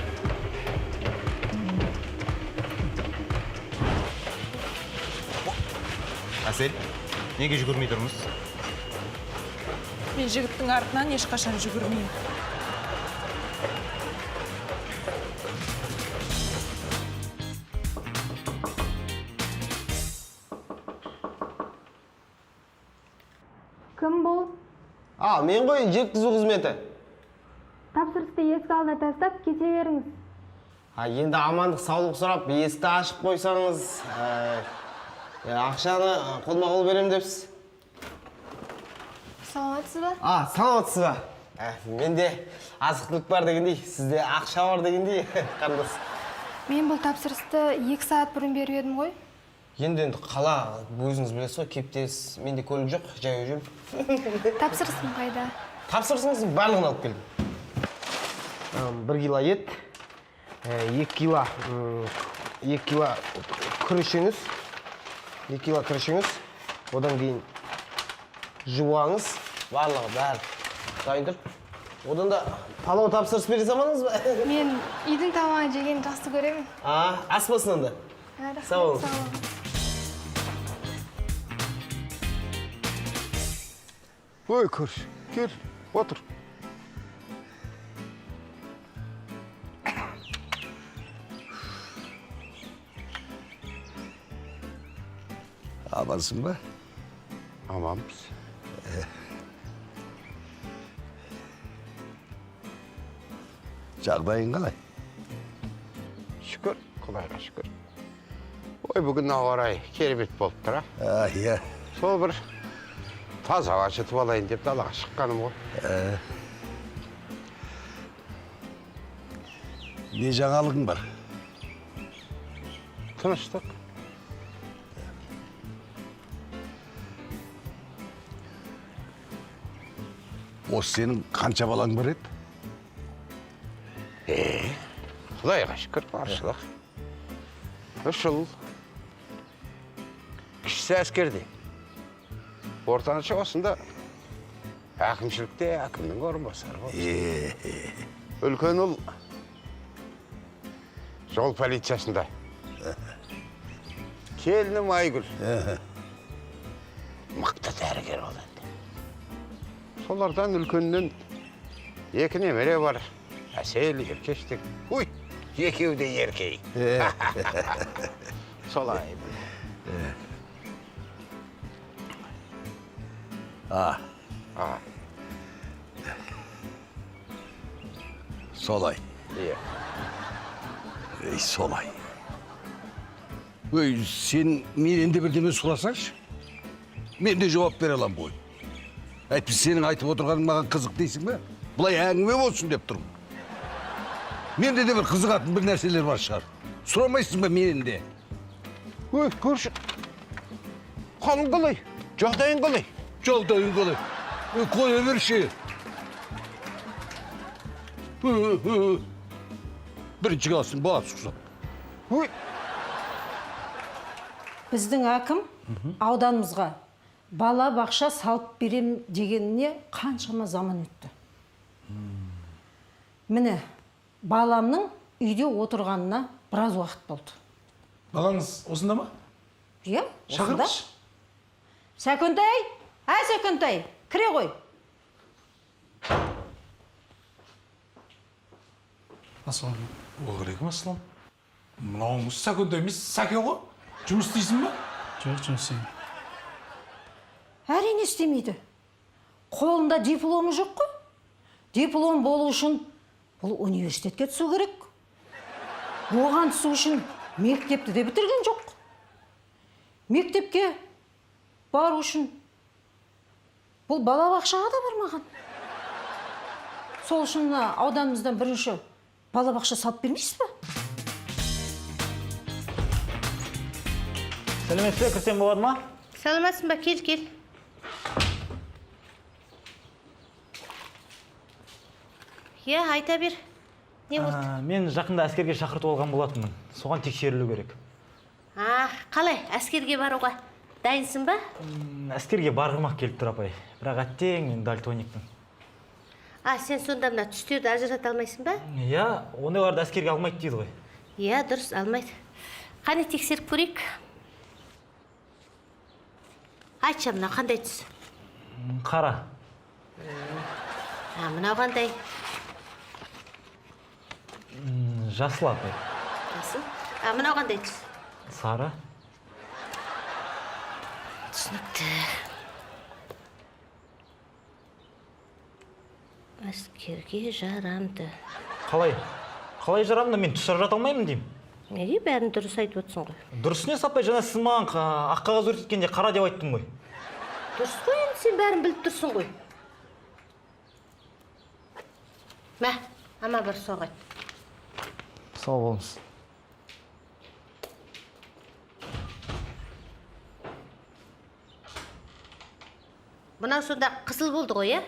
Әсел, неге жүгірмей тұрмыз? Мен жігіттің артынан ешқашан жүгірмеймін. Кім бұл? Мен ғой жеткізу қызметі. Тапсырысты есік алдына тастап кете беріңіз. Енді амандық саулық сұрап, есікті ашып қойсаңыз, ақшаны қолма-қол берем депсіз. Саламатсыз ба? Саламатсыз ба? Менде азық-түлік бар дегендей, сізде ақша бар дегендей, қандас. Мен бұл тапсырысты 2 сағат бұрын беріп едім ғой. Енді қала, өзіңіз білесіз ғой, кептес, менде көлік жоқ, жаяу жүрмін. Тапсырысым қайда? Тапсырысыңыздың барлығын алып келдім. 1 кило ет, 2 кило күрішіңіз, 2 кило күрішіңіз, одан кейін жуаңыз, барлығы бәрі дайын тұр. Одан да палау тапсырыс бере салмаңыз ба? Мен үйдің тамағын жегенді жақсы көремін. Ас басынан да. Сау болыңыз. Ой, көрш, кел, отыр. Амансың ба? Аманбыз. Жағдайың қалай? Шүкір, Құдайға шүкір. Ой, бүгін ауа райы керемет болып тұр, а? Иә. Сол бір таза ауа жұтып алайын деп далаға шыққаным ғой. Не жаңалығың бар? Тыныштық. Осы сенің қанша балаң бар еді? Құдайға шүкір, баршылық. 3 жыл кішісі әскерде. Ортаншы осында әкімшілікте әкімнің орынбасары болды. Үлкен ұл жол полициясында. Келінім Айгүл. Мықты дәрігер болды. Солардан үлкеннен 2 немере бар. Әсел, еркештік. Уй, екеуі де еркей. Солай. Солай. Иә. Ей, солай. Өй, сен менен де бірдеме сұрасаңшы? Мен де жауап бере алам бой. Әйтпесе сенің айтып отырғаның маған қызық дейсің бе? Бұлай әңгіме болсын деп тұрмын. Менде де бір қызығатын бір нәрселер бар шығар. Сұрамайсың ба менен де? Өй, көрші. Қалың қалай? Жағдайың қалай? Жағдайың қалай? Қоя берші. Бірінші кластың баласы ұқсап. Өй. Біздің әкім ауданымызға бала бақша салып берем дегеніне қаншама заман өтті. Міне, баламның үйде отырғанына біраз уақыт болды. Балаңыз осында ма? Иә, осында. Шақырыңызшы. Сәкөнтай, Сәкөнтай, кіре ғой. Уағалейкум ассалам. Мынауыңыз Сәкөнтай емес, Сәке ғой? Жұмыс істейсің ба? Жоқ, жұмыс істеймін. Әрине істемейді. Қолында дипломы жоқ қой. Диплом болу үшін бұл университетке түсу керек. Оған түсу үшін мектепті де бітірген жоқ. Мектепке бару үшін бұл балабақшаға да бармаған. Сол үшін ауданымыздан бірінші балабақша салып бермейсіз ба? Сәлеметсіз бе, кірсем болады ма? Саламатсың ба, кел. Иә, айта бер. Не болды? Мен жақында әскерге шақыртып алған болатынмын. Соған тексерілу керек. Қалай, әскерге баруға дайынсың ба? Әскерге барғым-ақ келіп тұр, апай. Бірақ әттең мен дальтоникпін. Сен сонда мына түстерді ажырата алмайсың ба? Иә, ондайларды әскерге алмайды дейді ғой. Иә, дұрыс, алмайды. Қане тексеріп көрейік. Айтшы, мына қандай түс? Қара. Мынау қандай? Жасыл, апай. Жасыл. Мынау қандай түс? Сары. Түсінікті. Әскерге жарамды. Қалай жарамды? Мен түс ажырата алмаймын деймін. Неге бәрін дұрыс айтып отырсың ғой? Дұрыс не, апай? Жаңа сіз маған ақ қағаз өртеткенде қара деп айттың ғой. Дұрыс қой, енді сен бәрін біліп тұрсың ғой. Мә, ама бір соғайт. Сау болыңыз. Мынау сонда қызыл болды ғой, е?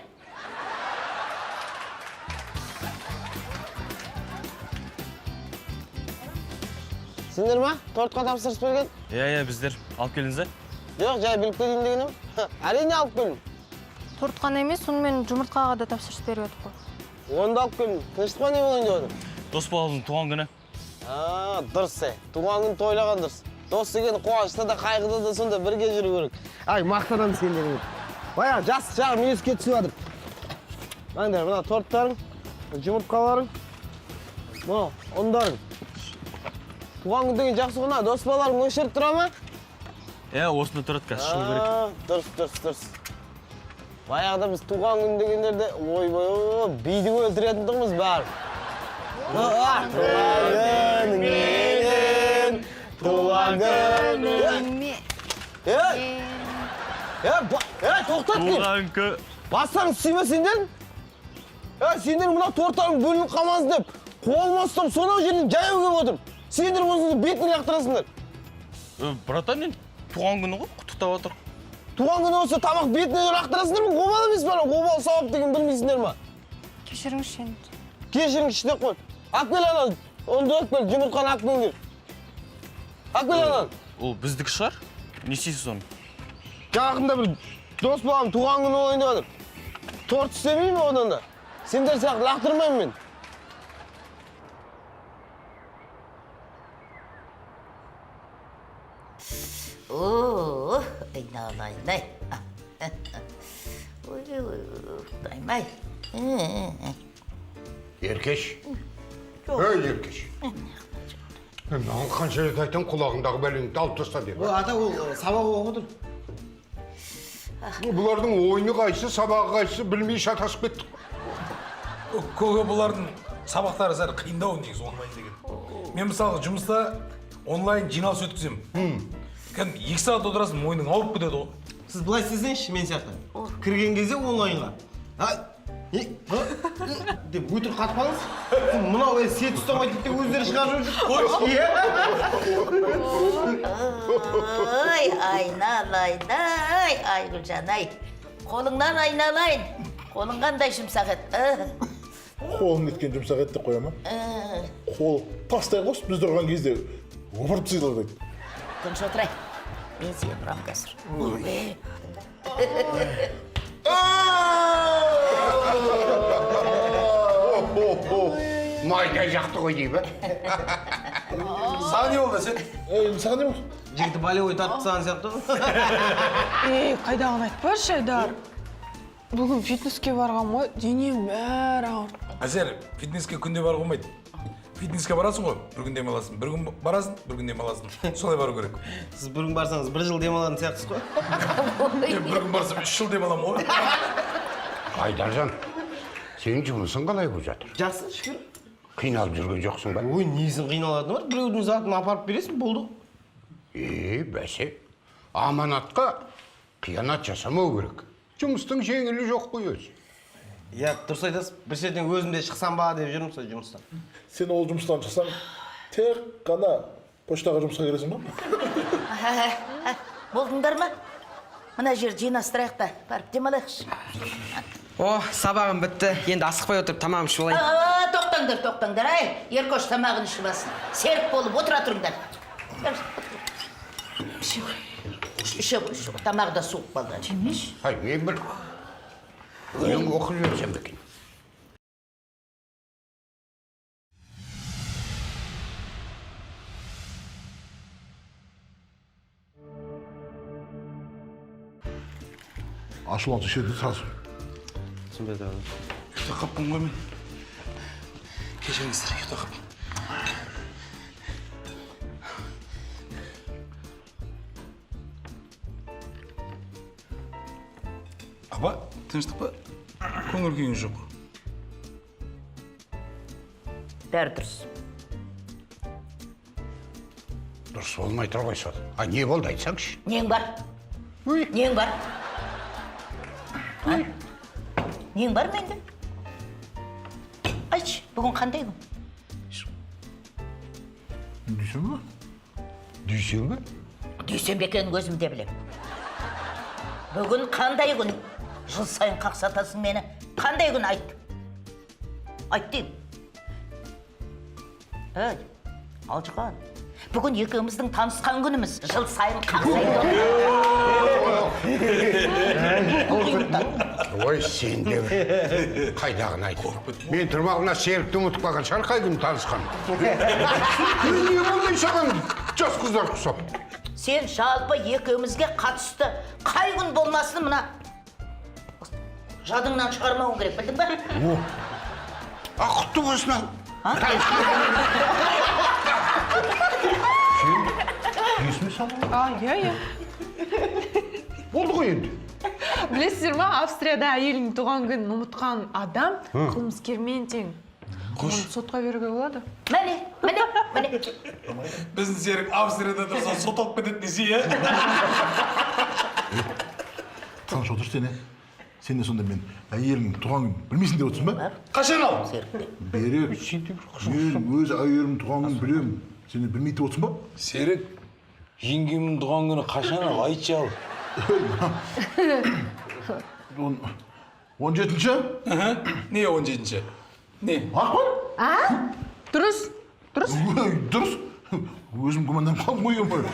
Сендер ма? Тортқа тапсырыс берген? Иә, біздер. Алып келдіңіз, Жоқ, жай біліп келейін дегенім. Әрине алып келдім. Торт қана емес, сонымен жұмыртқаға да тапсырыс беріп едік қой. Оны да алып келдім. Тыныштық па не болайын деп отырмын? Дос баламыздың туған күні. Дұрыс, туған күн тойлаған дұрыс. Дос деген қуанышта да қайғыда да сонда бірге жүру керек. Мақтанамыз сендерге. Баяғы жас шағым еске түсіп жатыр. Маңдар, мына торттарың, жұмыртқаларың, мынау ұндарың. Туған күн деген жақсы ғана, дос балаларың өшіріп тұра ма? Осында тұрады қазір, шығу керек. Дұрыс. Баяғыда біз туған күн дегендерде, ой, биді өлтіретін тұғымыз бар. Туған күніңе. Тоқтат мен. Туған күн. Бастарың сүйме сендер? Сендер мына торттарың бөлініп қалмасын деп, қолыма ұстап сонау жерден жаяу келіп отырмын. Сендер осыны бетіне лақтырасыңдар. Братан, мен туған күні ғой, құттықтап отыр. Туған күні болса тамақ бетіне лақтырасыңдар ма? Обал емес пе? Обал сауап деген білмейсіңдер ма? Кешіріңізші енді. Кешіріңізші деп қой. Алып кел ана Onu öpmeli, жұмыртқаны akmengir. Akmel anan. Ол біздікі шығар. Не істейсіз оны? Жақында бір дос балам туған күні ойнап жатыр. Торт істемей ме одан да? Сендер сияқты лақтырмаймын мен. Айналайын-ай. Құдайым-ай. Еркеш. Ей, Еркеш. Маған қанша рет айтам, құлағындағы бәлеңді алып таста деп. Ата, ол сабақ оқып отыр. Бұлардың ойыны қайсы, сабағы қайсы білмей шатасып кеттік. Көге бұлардың сабақтары сәл қиындау негізі онлайн деген. Мен мысалы жұмыста онлайн жиналыс өткіземін. Кәдімгі 2 сағат отырасың, мойның ауырып кетеді ғой. Сіз былай істесеңізші мен сияқты. Кірген кезде онлайнға. Деп өтір қатып қалыңыз. Мынау сет ұстамайды деп өздері шығарып жүр. Ой, айналайын-ай, Айгүлжан-ай. Қолыңнан айналайын. Қолың қандай жұмсақ еді? Қолың неткен жұмсақ еді деп қоя ма? Қол тастай қос, біз тұрған кезде опырып сыйлады. Тыныш отырай. Мен сені ұрам қазір. Майда жақты ғой дей бе? Саған не болды сен? Саған не болды? Жігіті болевой тартып саған сияқты. Қайдағын айтпашы, Айдар. Бүгін фитнеске барған ғой, денем бәрі ауыр. Әсер, фитнеске күнде бар қоймайды. Фитнеске барасың ғой, бір күн демаласың. Бір күн барасың, бір күн демаласың. Солай бару керек. Сіз бір күн барсаңыз, 1 жыл демалатын сияқтысыз ғой? Мен бір күн барсам 3 жыл демалам ғой. Айдаржан, сенің жұмысың қалай болып жатыр? Жақсы, шүкір. Қиналып жүрген жоқсың ба? Ой, несін қиналатыны бар? Біреудің затын апарып бересің, болды. Бәсе, аманатқа қиянат жасамау керек. Жұмыстың жеңілі жоқ қой өзі. Иә, дұрыс айтасыз. Бір жерден өзім де шықсам ба деп жүрмін сол жұмыстан. Сен ол жұмыстан шықсаң, тек қана поштаға жұмысқа келесің ба? Болдыңдар ма? Мына жер жинастырайық та, барып демалайықшы. О, сабағым бітті. Енді асықпай отырып тамағым ішіп алайын. Тоқтаңдар, ай. Еркош тамағын ішіп алсын. Серік болып отыра тұрыңдар. Тамағы да суық балды. Жемеш? Ай, мен бір өлең оқып жүрсем екен. Ашуланса шеді сразу. Түсінбеді ағай. Ұйықтап қаппын ғой мен. Кешіріңіздер, ұйықтап қаппын. Аба, тыныштық па? Көңіл күйің жоқ. Бәрі дұрыс. Дұрыс болмай тұр ғой сол. Не болды айтсаңшы? Нең бар? Нең бар? Нең бар менде? Айтшы, бүгін қандай күн? Дүйсенбі? Дүйсенбі? Дүйсенбі екенін өзім де білем. Бүгін қандай күн? Жыл сайын қақсатасың мені. Қандай күн айт? Айт деймін. Эй, Алжыған. Бүгін екеуміздің танысқан күніміз. Жыл сайын қақсайтын. Ой, сен де бір. Қайдағын айт. Мен тұрмағына серікті ұмытып қалған шығар қай күн танысқан. Не болды саған жас қыздар құсап? Сен жалпы екеумізге қатысты қай күн болмасын мына жадыңнан шығармауың керек, білдің ба? Құтты болсын ал. Есіме салу? Иә. Болды ғой енді. Білесіздер ма, Австрияда әйелінің туған күнін ұмытқан адам қылмыскермен тең. Оны сотқа беруге болады. Міне. Біздің серік Австрияда тұрса сот алып кетеді десе, е? Тыныш отыр сен, сен де сонда мен әйелімнің туған күнін білмейсің деп отырсың ба? Қашан ал? Берек, мен өз әйелімнің туған күнін білемін. Сен де білмей деп отырсың ба? Серік, жеңгемнің туған күні қашан ал? Айтшы ал. 17-ші? Не 17-ші? Не? Дұрыс өзім күмәнданып қалдым ғой екен.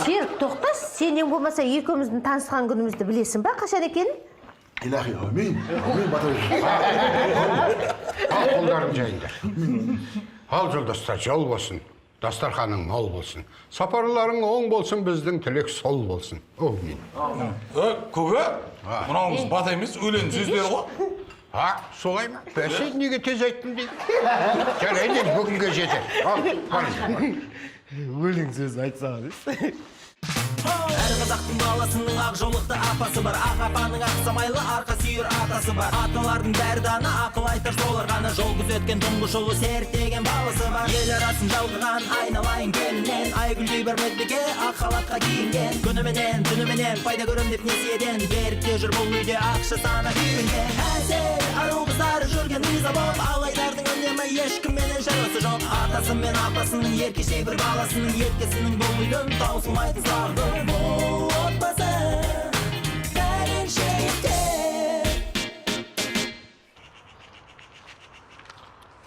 Серік, тоқта, сен ең болмаса екеуміздің танысқан күнімізді білесің ба, қашан екенін? Илахи, әмин бата Ал қолдарын жайындар. Ал жолдастар, жол болсын. Дастарханың мол болсын. Сапарларың оң болсын, біздің тілек сол болсын. Әмин. Көке, мынауымыз бата емес, өлең сөздері ғой. Солай ма? Бәсе, неге тез айттым дейді? Жарайды, бүгінге жетер. Ал, барыңыз. Өлең сөз айтсаңыз. Әр қазақтың баласының ақ жолықты апасы бар. Ақ апаның ақ самайлы арқа сүйір атасы бар. Аталардың бәрі дана, ақыл айтар солар ғана. Жол күзеткен тұңғыш ұлы серттеген баласы бар. Ел арасын жалғаған айналайын келінен. Айгүлдей бір медбике ақ халатқа киінген. Күніменен, түніменен пайда көрем деп несиеден. Берікте жүр бұл үйде ақша сана күйінген. Әсер, ару қыздары жүрген риза болып. Алайдардың үнемі ешкімменен шаруасы жоқ. Атасы мен апасының еркешей бір баласының еркесінің бұл үйдің таусылмайтын сағым. Бұл отбасы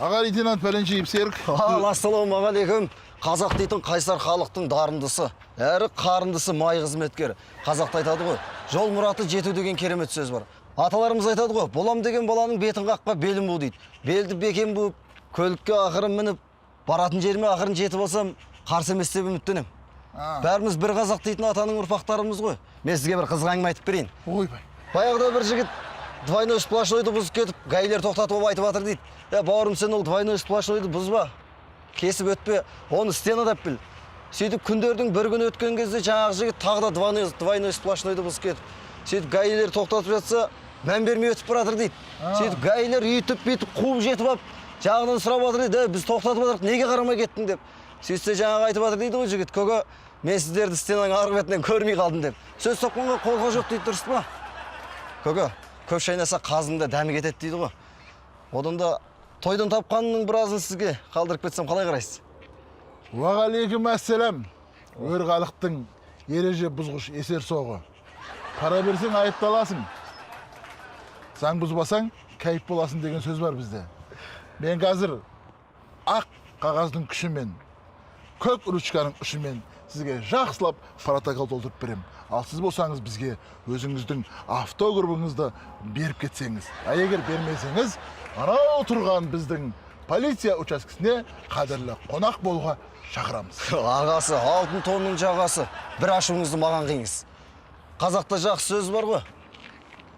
Аға лейтенант пәленшеев Серік. Ассалаумағалейкум. Қазақ дейтін қайсар халықтың дарындысы, әрі қарындысы май қызметкер. Қазақта айтады ғой, жол мұраты жету деген керемет сөз бар. Аталарымыз айтады ғой, болам деген баланың бетін қақпа белін бу дейді. Белді бекем буып, көлікке ақырын мініп, баратын жеріме ақырын жетіп алсам, қарсы емес деп үміттенем. Бәріміз бір қазақ дейтін атаның ұрпақтарымыз ғой. Мен сізге бір қызық әңгіме айтып берейін. Ойбай. Баяғыда бір жігіт двойной сплошнойды бұзып кетіп, гаилер тоқтатып айтып жатыр дейді. Бауырым, сен ол двойной сплошнойды бұзба, кесіп өтпе, оны стена деп біл. Сөйтіп күндердің бір күн өткен кезде жаңағы жігіт тағы да двойной сплошнойды бұзып кетіп. Сөйтіп гаилер тоқтатып жатса, мән бермей өтіп баратыр дейді. Сөйтіп гаилер үйтіп бүйтіп қуып жетіп алып, жағынан сұрап жатыр дейді, біз тоқтатып жатырық, неге қарамай кеттің деп. Сөйтсе жаңағы айтып жатыр дейді ғой жігіт, көке, мен сіздерді стенаның арғы бетінен көрмей қалдым деп. Сөз соққанға қолға жоқ дейді, дұрыс па? Көке, көп шайнаса қазында дәмі кетеді дейді ғой. Одан да тойдан тапқанының біразын сізге қалдырып кетсем қалай қарайсыз? Уағалейкум әссәләм. Өр халықтың ереже бұзғыш есер соғы. Пара берсең айыпталасың. Заң бұзбасаң, кәйіп боласың деген сөз бар бізде. Мен қазір ақ қағаздың күшімен, көк ручканың ұшымен сізге жақсылап протокол толтырып берем. Ал сіз болсаңыз бізге өзіңіздің автографыңызды беріп кетсеңіз. А егер бермесеңіз, анау тұрған біздің полиция учаскесіне қадірлі қонақ болуға шақырамыз. Ағасы, алтын тонның жағасы, бір ашуыңызды маған қиыңыз. Қазақта жақсы сөз бар ғой.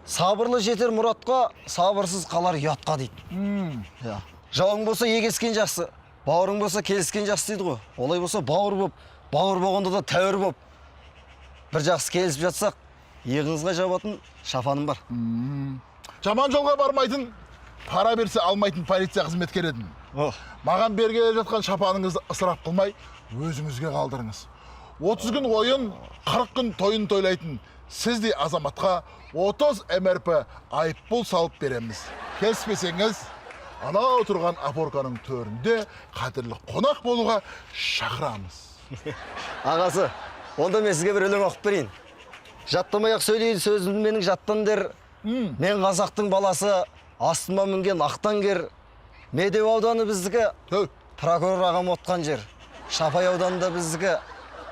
Сабырлы жетер мұратқа, сабырсыз қалар ұятқа дейді. Жауың болса егескен жақсы, бауырың болса келіскен жақсы дейді ғой. Олай болса бауыр боп, бауыр болғанда да тәуір боп. Бір жақсы келісіп жатсақ, иығыңызға жабатын шапаным бар. Жаман жолға бармайтын, пара берсе алмайтын полиция қызметкер едім. Маған бергелі жатқан шапаныңызды ысырап қылмай, өзіңізге қалдырыңыз. 30 күн ойын, 40 күн тойын тойлайтын сіздей азаматқа 30 МРП айыппұл салып береміз. Келіспесеңіз, анау отырған опорканың төрінде қадірлі қонақ болуға шақырамыз. Ағасы, онда мен сізге бір өлең оқып берейін. Жаттамай-ақ сөйлейді сөзімді менің жаттан дер. Мен қазақтың баласы, астыма мінген ақтан кер. Медеу ауданы біздікі, прокурор ағам отқан жер. Шапай ауданында біздікі,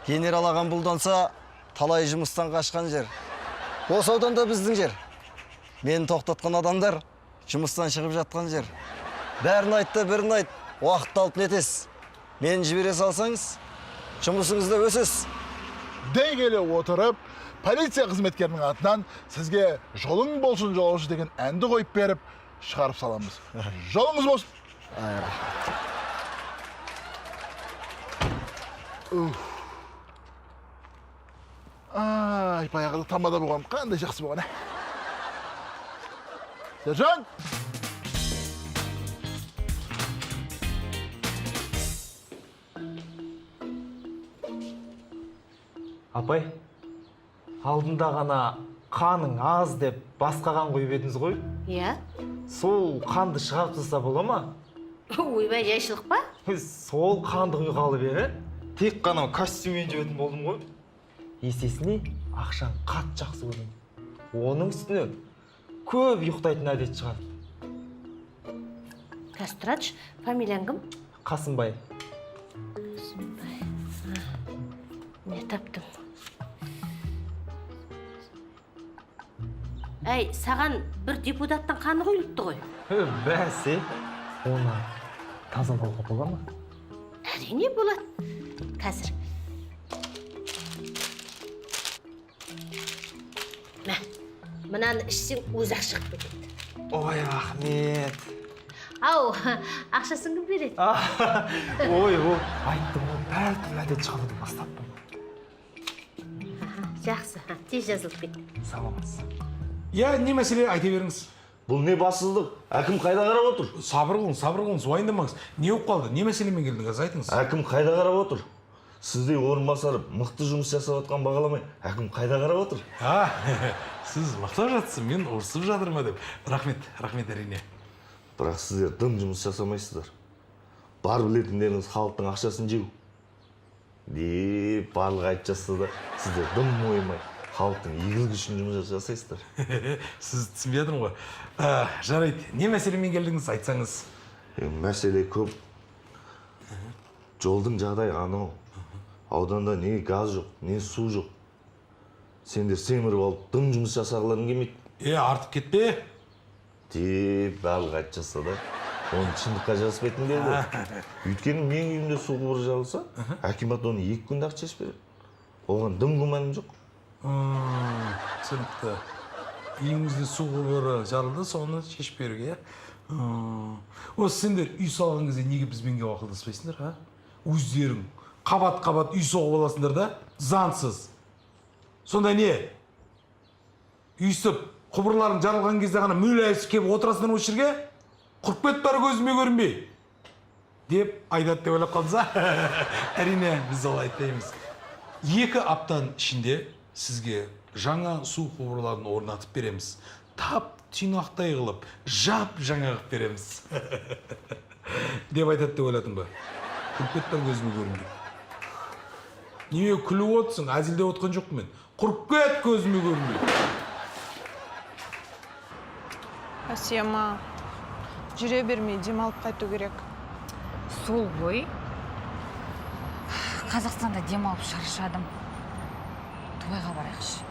генерал ағам бұлданса, талай жұмыстан қашқан жер. Осы ауданда біздің жер. Мені тоқтатқан адамдар жұмыстан шығып жатқан жер. Бәрін айтты, бірін айт, уақытты алып нетесіз. Мені жібере салсаңыз, жұмысыңызда өсіз. Дей келе отырып, полиция қызметкерінің атынан сізге жолың болсын жолаушы деген әнді қойып беріп, шығарып саламыз. Жолыңыз болсын. Ай, баяғыда тамада болған, қандай жақсы болған, Сержан! Апай, алдында ғана қаның аз деп басқа қан қойып едіңіз ғой? Иә. Сол қанды шығарып тастаса бола ма? Ойбай, жайшылық па? Сол қанды құйғалы бері тек қана костюммен жібетін болдым ғой. Есесіне ақшаң қат жақсы көрдім. Оның үстіне көп ұйықтайтын әдет шығарды. Қазір тұрач, фамилияң кім? Қасымбай. таптым. Әй, саған бір депутаттың қаны құйылыпты ғой. Бәсе, оны тазалауға бола ма? Әрине болады. Қазір. Мә, мынаны ішсең өзі-ақ шығып кетеді. Ой, рахмет. Ау, ақшасын кім береді? Ой, айттым ғой, бәрі әдет шығаруды бастаппын. Жақсы, тез жазылып кетті. Саламатсыз. Я не мәселе айта беріңіз. Бұл не бассыздық? Әкім қайда қарап отыр? Сабыр қылыңыз, уайымдамаңыз. Не болып қалды? Не мәселемен келдіңіз? Айтыңыз. Әкім қайда қарап отыр? Сіздей орынбасар мықты жұмыс жасап жатқан бағаламай, әкім қайда қарап отыр? Сіз мақтап жатсыз, мен ұрсып жатырма деп. Рахмет әрине. Бірақ сіздер дым жұмыс жасамайсыздар. Бар білетіндеріңіз халықтың ақшасын жеу. Деп барлық айтып жатса да, сіздер дым мойымай, халықтың игілігі үшін жұмыс жасайсыздар. Сіз түсінбей жатырмын ғой. Жарайды, не мәселемен келдіңіз, айтсаңыз. Мәселе көп. Жолдың жағдайы анау. Ауданда не газ жоқ, не су жоқ. Сендер семіріп алып, дым жұмыс жасағыларың келмейді. Артып кетпе. Деп барлық айтып жатса да, оны шындыққа жаспайтын деді. Өйткені мен үйімде су құбыры жарылса, акимат оны 2 күнде ақ шешіп береді. Оған дым күмәнім жоқ. Түсінікті. Үйіңізде су құбыры жарылды, соны шешіп беруге, Осы сендер үй салған кезде неге бізбен келіп ақылдаспайсыңдар, өздерің қабат-қабат үй соғып аласыңдар да, заңсыз. Сонда не? Үйсіп, құбырларың жарылған кезде ғана мөләйісіп келіп отырасыңдар осы жерге, құрып кет бәрі көзіме көрінбей деп айтады деп ойлап қалдыңыз, әрине біз олай айтпаймыз. 2 аптаның ішінде сізге жаңа су құбырларын орнатып береміз. Тап түйнақтай қылып, жап жаңа қылып береміз. деп айтады деп ойладың ба? Құрып кет бәрі көзіме көрінбей. Неге күліп отырсың? Әзілдеп отқан жоқпын мен. Құрып кет көзіме көрінбей. Әсема, жүре бермей демалып қайту керек. Сол ғой. Қазақстанда демалып шаршадым. Дубайға барайықшы.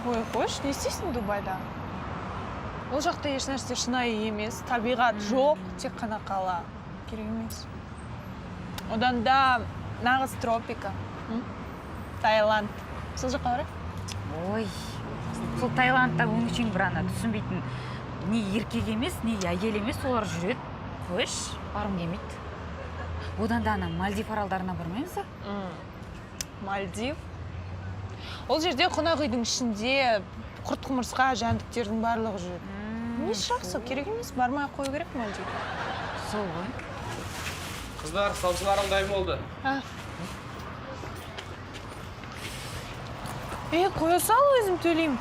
Ой, қош, не істейсің Дубайда? Ол жақта ешнәрсе шынайы емес, табиғат жоқ, тек қана қала. Керек емес. Одан да нағыз тропика. Таиланд. Сол жаққа барайық? Ой, сол Таиландта өңшең бір ана түсінбейтін не еркек емес, не әйел емес, олар жүреді. Қойш, барым келмейді. Одан да ана Мальдив аралдарына бармаймыз ба? Мальдив? Ол жерде қонақ үйдің ішінде құрт-құмырсқа жәндіктердің барлығы жүреді. Несі жақсы, керек емес, бармай қою керек Мальдив. Сол ғой. Қыздар, саусыларым дайын болды. Қоя сал, өзім төлеймін.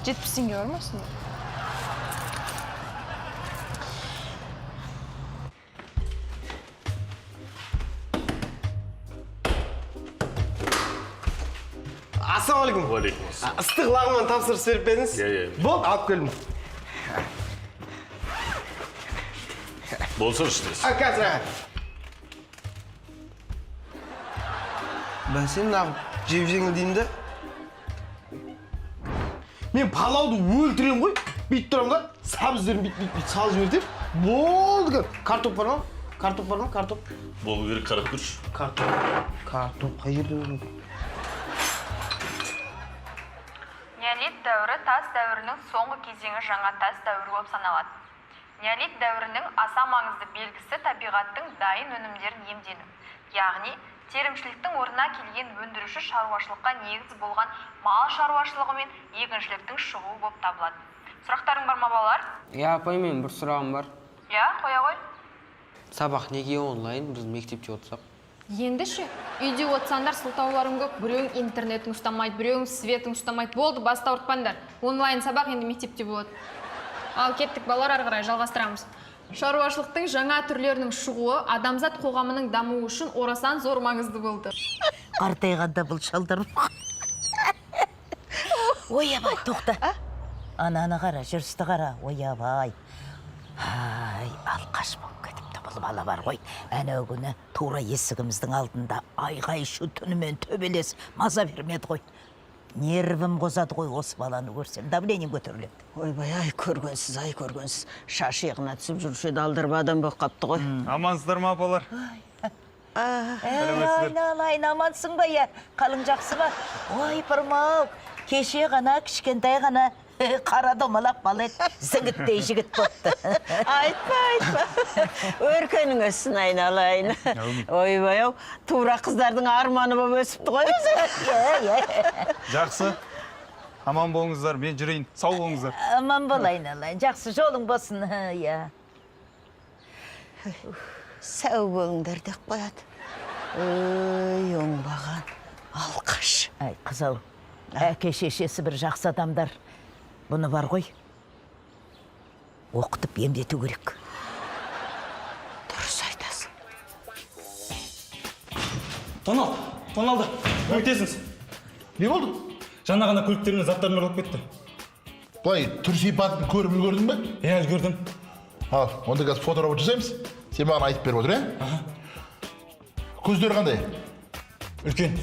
$70 бармасың? Ассалаумағалейкум. Уалейкум. Ыстық лағман тапсырыс беріп беріңіз. Болды, алып келдім. Болса іштес. Қазір. Мен сені нағып жеп жеңіл деймін де. Мен палауды өлтірем ғой. Бүйт тұрам да, сабыздерін бүйт салып жібертем. Болды кен. Картоп бар ма? Картоп бар ма? Картоп. Болу керек, қарап көрші. Картоп қай жерде olur? Неолит дәуірі тас дәуірінің соңғы кезеңі жаңа тас дәуірі болып саналады. Неолит дәуірінің аса маңызды белгісі табиғаттың дайын өнімдерін иемдену. Яғни, терімшіліктің орнына келген өндіруші шаруашылыққа негіз болған мал шаруашылығы мен егіншіліктің шығуы болып табылады. Сұрақтарың бар ма, балалар? Апай, мен бір сұрағым бар. Қоя ғой. Сабақ неге онлайн, біз мектепте отырсақ? Енді ше, үйде отсаңдар сылтауларың көп, біреуің интернетің ұстамайды, біреуің светің ұстамайды. Болды, баста ұртпандар. Онлайн сабақ енді мектепте болады. Ал кеттік, балалар, ары қарай жалғастырамыз. Шаруашылықтың жаңа түрлерінің шығуы адамзат қоғамының дамуы үшін орасан зор маңызды болды. Қартайғанда бұл шалдар. Ойабай, тоқта. Ананы қара, жүрісті қара, ойабай. Ай, алқаш болып кетіпті бұл бала бар ғой. Әне күні тура есігіміздің алдында айғай-шу түнімен төбелес маза бермеді ғой. Нервім қозады ғой осы баланы көрсем, давлением көтеріледі. Ойбай, ай көргенсіз, шаш иығына түсіп жүруші еді алдырып адам болып қапты ғой. Амансыздар ма апалар? Айналайын, амансың ба, я? Қалың жақсы ба? Ой, пырмау, кеше ғана, кішкентай ғана қара домалақ бала еді, зігіттей жігіт бопты. Айтпа. Өркенің өссін айналайын. Ойбай, тура қыздардың арманы болып өсіпті ғой өзі. Жақсы. Аман болыңыздар, мен жүрейін. Сау болыңыздар. Аман бол айналайын, жақсы жолың болсын. Сау болыңдар деп қояды. Ой, оңбаған алқаш. Ай, қызау, әке шешесі бір жақсы адамдар. Бұны бар ғой, оқытып емдету керек. Дұрыс айтасың. Тоналды, көмектесіңіз. Не болды? Жаңа ғана көліктерінің заттарын ұрлап кетті. Былай түр сипатын көріп үлгердің бе? Иә, үлгердім. Ал, онда қазір фоторобот жасаймыз. Сен маған айтып беріп отыр, Көздері қандай? Үлкен,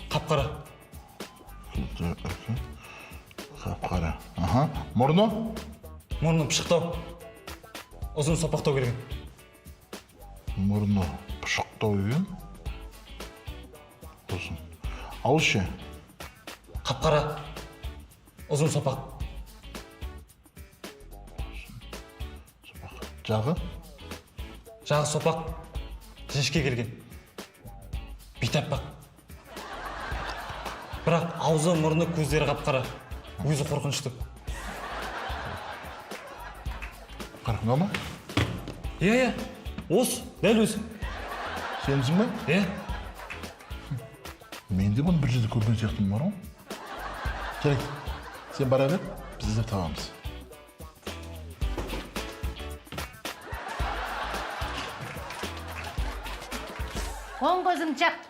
қап-қара. Қап-қара. Мұрны? Мұрны пышықтау. Ұзын сопақтау келген. Мұрны пышықтау келген. Ұзын. Ауыз ше? Қап-қара. Ұзын сопақ. Жағы? Жағы сопақ. Жіңішке келген. Бейтаппақ. Бірақ аузы, мұрны, көздері қап-қара. Өзі қорқынышты. Қарқынға ма? Иә, осы, дәл өзі. Сенсің бе? Иә. Мен де бұны бір жерде көрген сияқтымын бар ғой. Жарайды, сен бара бер, біз іздеп табамыз. Оң көзің жап.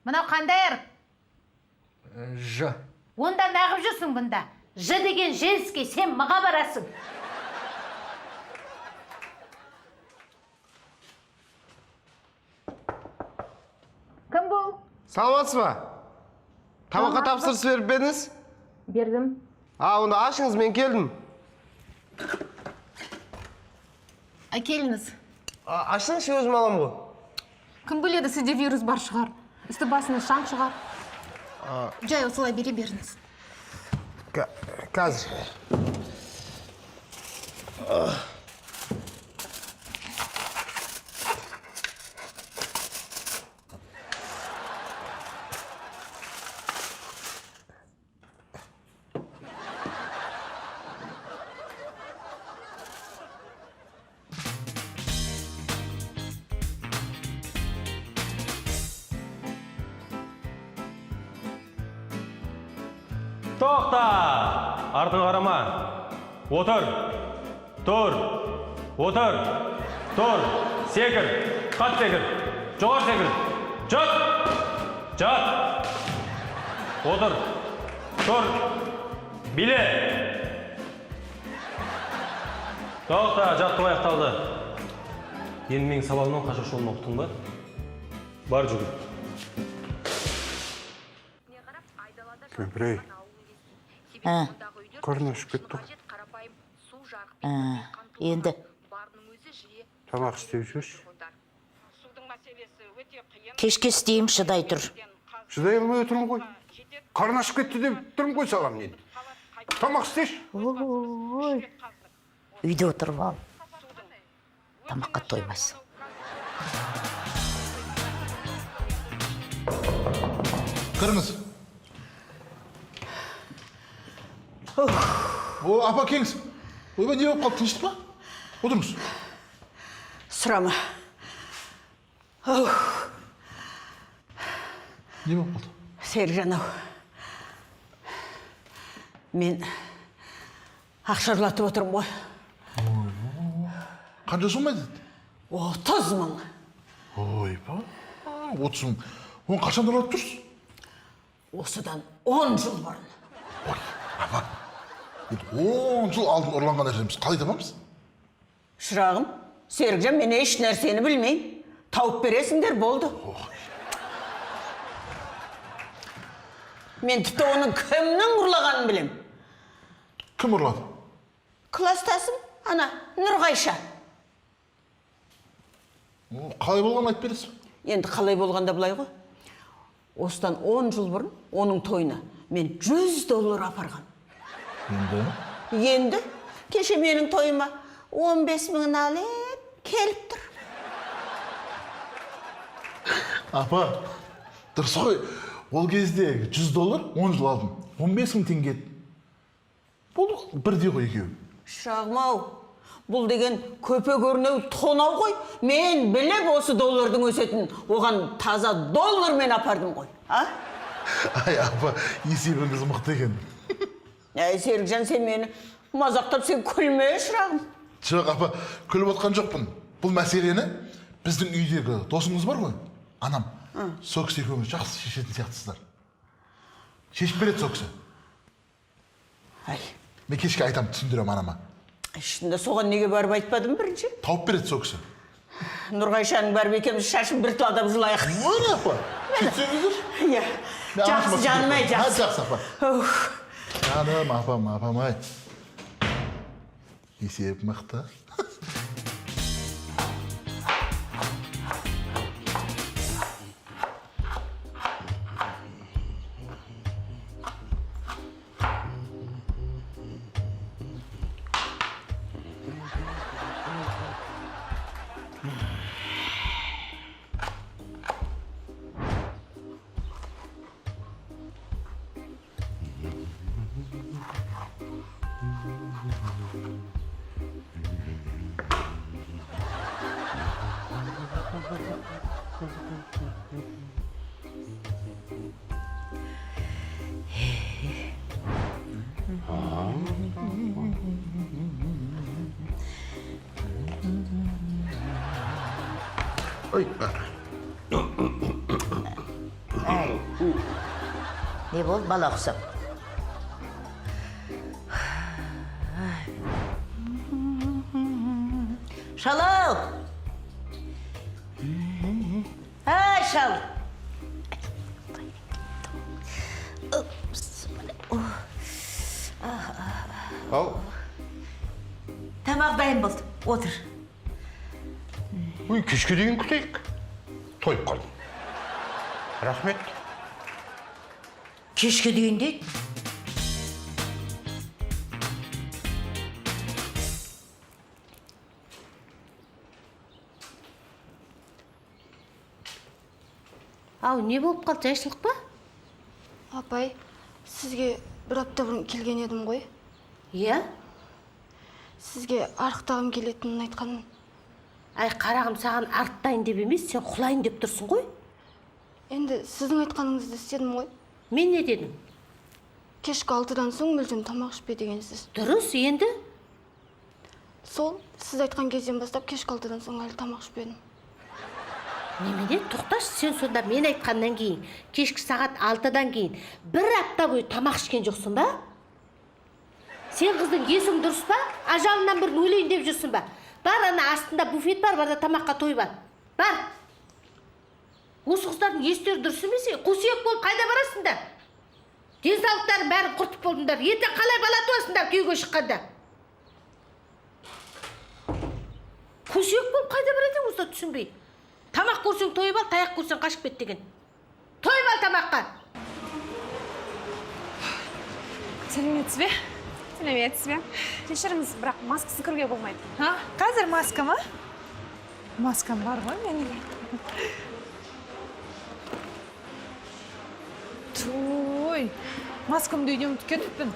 Мынау қандай әріп? Ж. Онда нағып жүрсің бұнда. Ж деген женский, сен мыға барасың. Кім бұл? Саламатсыз ба? Тамаққа тапсырыс беріп бердіңіз? Бердім. Онда ашыңыз, мен келдім. Әкеліңіз. Ашыңызшы, өзім алам ғой. Кім біледі, сізде вирус бар шығар. Үсті басына шаң шығар. Жай осылай бере беріңіз. Қазір. Тоқта! Артын қарама. Отыр. Тұр. Отыр. Тұр. Секір. Қат секір. Жоғар секір. Жат. Жат. Отыр. Тұр. Биле. Тоқта, жаттық аяқталды. Енді менің сабағымнан қашушы болмақ ұқтың ба? Бар жүгір. Көпірей. Көрін өшіп кетті. Енді. Тамақ істеп жүрші. Кешке істейім, шыдай тұр. Шыдай алмай отырмын ғой. Қарны ашып кетті деп тұрмын ғой салам енді. Тамақ істеші. Үйде отырып ал. Тамаққа тоймайсың. Кіріңіз. Апа келіңіз. Ойбай, не болып қалды, тыныштық па? Отырыңыз. Сұрама. Не болып қалды? Сержан-ау. Мен ақшарлатып отырмын ғой. Қанша сомайды? 30 мың. Ойбай, 30 мың. Оны қашан ұрлатып тұрсыз? Осыдан 10 жыл бұрын. Ой, апа, Енді 10 жыл алдын ұрланған нәрсені біз қалай табамыз? Шырағым, Серікжан, мен еш нәрсені білмеймін. Тауып бересіңдер, болды. Мен тіпті оның кімнің ұрлағанын білем. Кім ұрлады? Кластасым, ана, Нұрғайша. Қалай болғанын айтып бересің? Енді қалай болғанда былай ғой. Осыдан 10 жыл бұрын оның тойына мен $100 апарған. Енді кеше менің тойыма 15.000 алып келіп тұр. Апа, дұрыс қой. Ол кезде $100 10 жыл алдым. 15.000 теңге. Бұл бірдей ғой екеуі. Шырағым-ау, бұл деген көпе көрнеу тонау ғой. Мен біліп осы доллардың өсетін, оған таза доллармен апардым ғой. Ай, апа, есебіңіз мықты екен. Серікжан, сен мені мазақтап, сен күлме, шырағым. Жоқ, апа, күліп отқан жоқпын. Бұл мәселені біздің үйдегі досыңыз бар ғой, анам. Сол кісі екеуіңіз жақсы шешетін сияқтысыздар. Шешіп береді сол кісі. Мен кешке айтам, түсіндірем анама. Шында соған неге барып айтпадым бірінші? Тауып береді сол кісі. Нұрғайшаның барып екеміз шашын бір туадап жылайық. Міне, апа, кетсеңіздер. Иә, жақсы жаным-ай, жақсы. Жақсы, апа. Жаным, апам-ай. Есеп мықты. Ой. Не болды, бала ұқсап? Шал-ау! Ай, шал! Ау. Тамақ дайын болды, отыр. Ой, кешке дейін күтейік. Тойып қалдым. Рахмет. Кешке дейін дейді. Ау, не болып қалды, жайшылық па? Апай, сізге бір апта бұрын келген едім ғой. Иә? Сізге арықтағым келетінін айтқанмын. Ай, қарағым, саған арықтайын деп емес, сен құлайын деп тұрсың ғой. Енді сіздің айтқаныңызды істедім ғой. Мен не дедім? Кешкі 6-дан соң мүлдем тамақ ішпе дегенсіз. Дұрыс, енді? Сол, сіз айтқан кезден бастап кешкі 6-дан соң әлі тамақ ішпедім. Немене, тоқташ, сен сонда мен айтқаннан кейін, кешкі сағат 6-дан кейін бір апта бойы тамақ ішкен жоқсың ба? Сен қыздың есің дұрыс па? Ажалынан бір өлейін деп жүрсің ба? Бар, ана астында буфет бар, барда тамаққа той бар. Бар. Осы қыздардың естері дұрыс емес, қусүйек болып қайда барасыңдар? Денсаулықтарын бәрін құртып болдыңдар. Ертең қалай бала туасыңдар күйеуге шыққанда? Қусүйек болып қайда барады осы түсінбей. Тамақ көрсең тойып ал, таяқ көрсең қашып кет деген. Тойып ал тамаққа. Сәлеметсіз бе? Сәлеметсіз бе? Кешіріңіз, бірақ маскасы кіруге болмайды. Қазір маска ма? Маскам бар ғой менің. Той, маскамды үйден ұмытып кетіппін.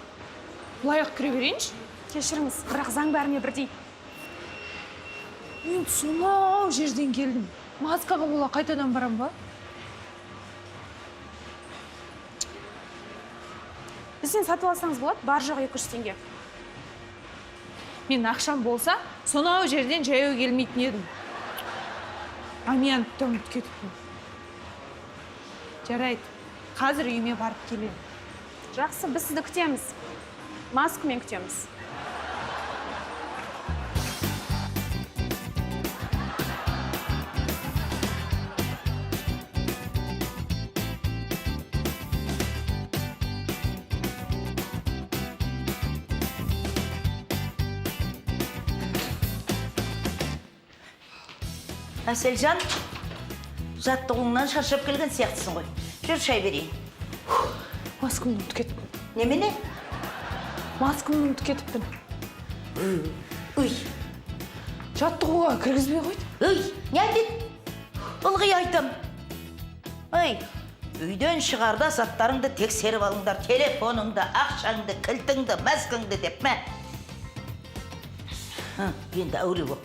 Бұлай-ақ кіре берейінші? Кешіріңіз, бірақ заң бәріне бірдей. Мен сонау жерден келдім. Маскаға бола қайтадан барам ба? Бізден сатып алсаңыз болады, бар жоғы 200 теңге. Мен ақшам болса, сонау жерден жаяу келмейтін едім. А мен ұмытып кетіппін. Жарайды, қазір үйіме барып келемін. Жақсы, біз сізді күтеміз. маскамен күтеміз. Әселжан, жаттығыңнан шаршап келген сияқтысың ғой. Жүр шай берейін. Маскамды ұмытып кетіппін. Немене? Маскамды ұмытып кетіппін. Үй. Жаттығуға кіргізбей қойды. Үй, не айтып? Ылғи айтам. Ой, үйден шығарда заттарыңды тексеріп алыңдар. Телефоныңды, ақшаңды, кілтіңді, маскаңды деп ме? Енді әуре бол.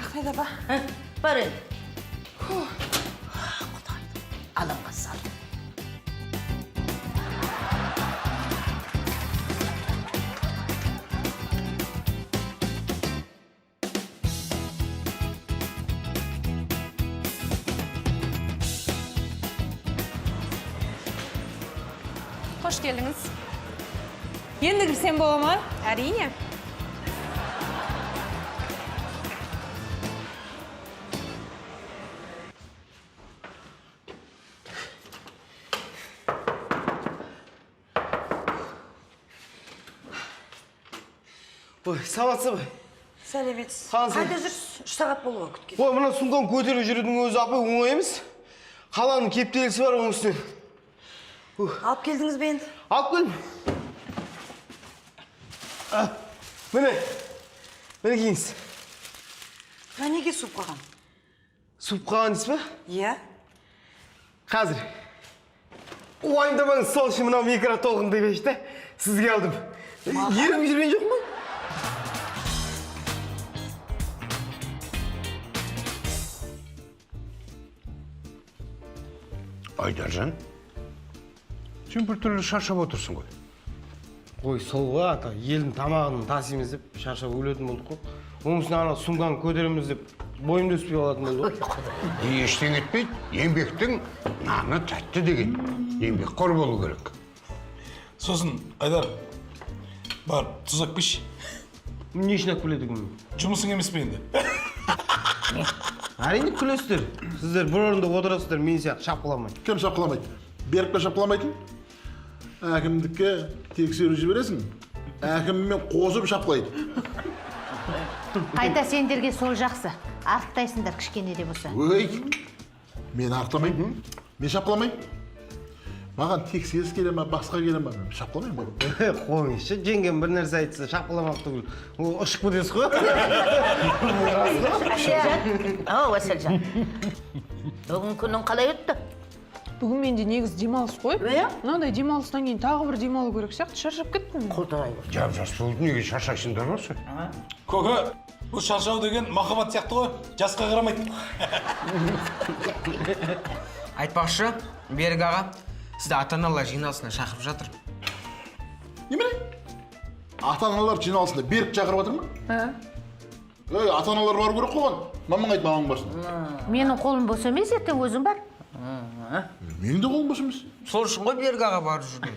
Рахмет апа. Бар енді. Құдай, алаңға сал. Қош келдіңіз. Енді кірсем бола ма? Әрине. Ой, саламатсыз ба? Сәлеметсіз. Қандай жүрсіз? 3 сағат болуға күткен. Ой, мына сумканы көтеріп жүрудің өзі апай оңай емес. Қаланың кептелісі бар оның үстіне. Алып келдіңіз бе енді? Алып келдім. Міне киіңіз. Неге суп қаған? Суп қаған дейсіз ба? Иә. Қазір. Уайымдамаңыз, сол үшін мынау микротолқынды пешті сізге алдым. Ерім жүрген жоқ ма? Айдаржан, сен бір түрлі шаршап отырсың ғой. Ой, солға ата, елдің тамағының тасимыз деп шаршап өлетін болдық қой. Онысына ана сумканы көтереміз деп бойымды өспей қалатын болды. Ештеңе етпейді, еңбектің наны тәтті деген. Еңбекқор болу керек. Сосын, Айдар, бар, тұз алып келші. Не үшін алып келеді екен? Жұмысың емес пе енді? Әрине күлесіздер. Сіздер бір орында отырасыздар, мен сияқты шапқыламайды. Кім шапқыламайды? Берік пе шапқыламайтын? Әкімдікке тексеру жібересің. Әкіммен қосып шапқылайды. Қайта сендерге сол жақсы. Арықтайсыңдар кішкене де болса. Ой, мен арықтамаймын. Мен шапқыламаймын. Маған тексеріс келе ма, басқа келе ма, шапқыламаймын ғой. Қойыңызшы, жеңгем бір нәрсе айтса шапқыламақ түгіл. Ол ұшып кетесіз ғой. Ау, Әселжан. Бүгін күнің қалай өтті? Бүгін менде негіз демалыс қой. Иә? Мынандай демалыстан кейін тағы бір демалу керек сияқты, шаршап кеттім. Құдай. Жап-жас болды, неге шаршайсыңдар осы? Көке, бұл шаршау деген махаббат сияқты ғой, жасқа қарамайды. Айтпақшы, Берік аға, сізді ата-аналар жиналысына шақырып жатыр. Немене? Ата-аналар жиналысында Берік шақырып жатыр ма? Ей, ата-аналар бару керек қойған. Мамаң айт, мамаң барсын. Менің қолым бос емес, ертең өзің бар. Менің де қолым бос емес. Сол үшін ғой Берік аға барып жүрген.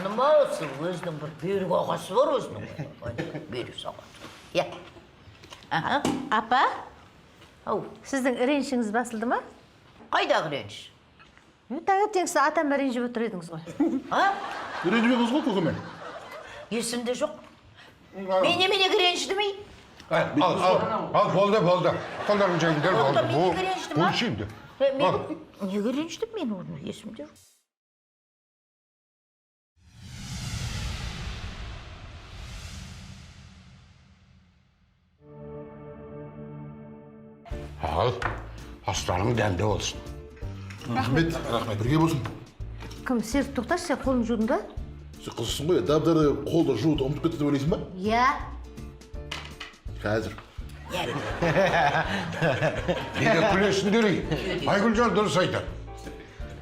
Нұма осы өзінің бір Берік ағасы бар өзінің. Берік саған. Иә. Апа, сіздің ренішіңіз басылды ма? Қайдағы реніш? Таңертең сіз атам ренжіп отыр едіңіз ғой. Ренжімедіңіз ғой көкемен? Есімде жоқ. Мен неменеге ренжідім? Ал, болды. Қолдарың жайындар болды. Неге ренжідім? Бұл şimdi. Неге ренжідім мен оны? Есімде жоқ. Ал, астаның дәмді болсын. Рахмет, бірге болсын. Кім, Серік, тоқташы, сен қолын жудың ба? Сен қызысың ғой, дап-дарды қолды жуды ұмытып кетті деп ойлайсың ба? Иә. Қазір. Неге күлесіңдер ей? Айгүлжан дұрыс айтады.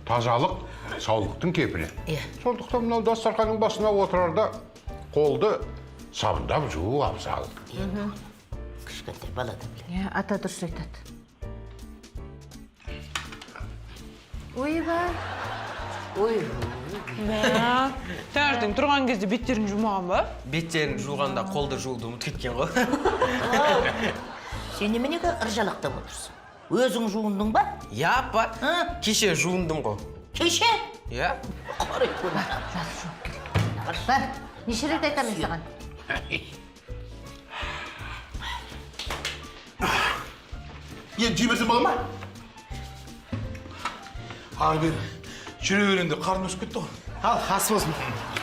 Тазалық саулықтың кепілі. Сондықтан мынау дастарханның басына отырарда қолды сабындап жуу абзал. Кішкентай бала да біледі. Ата дұрыс айтады. Ойбай. Ой, Мә, таңертең тұрған кезде беттерін жумаған ба? Беттерін жуғанда қолды жууды ұмытып кеткен ғой. Сен неменеге ыржалақтап отырсың? Өзің жуындың ба? Я, апа. Кеше жуындым ғой. Кеше? Я. Қарай көріп. Бар, неше рет айтамын мен саған? Енді жіберсем бола ма? Ал бер, жүре беренде қарын өсіп кетті ғой. Ал, ас болсын.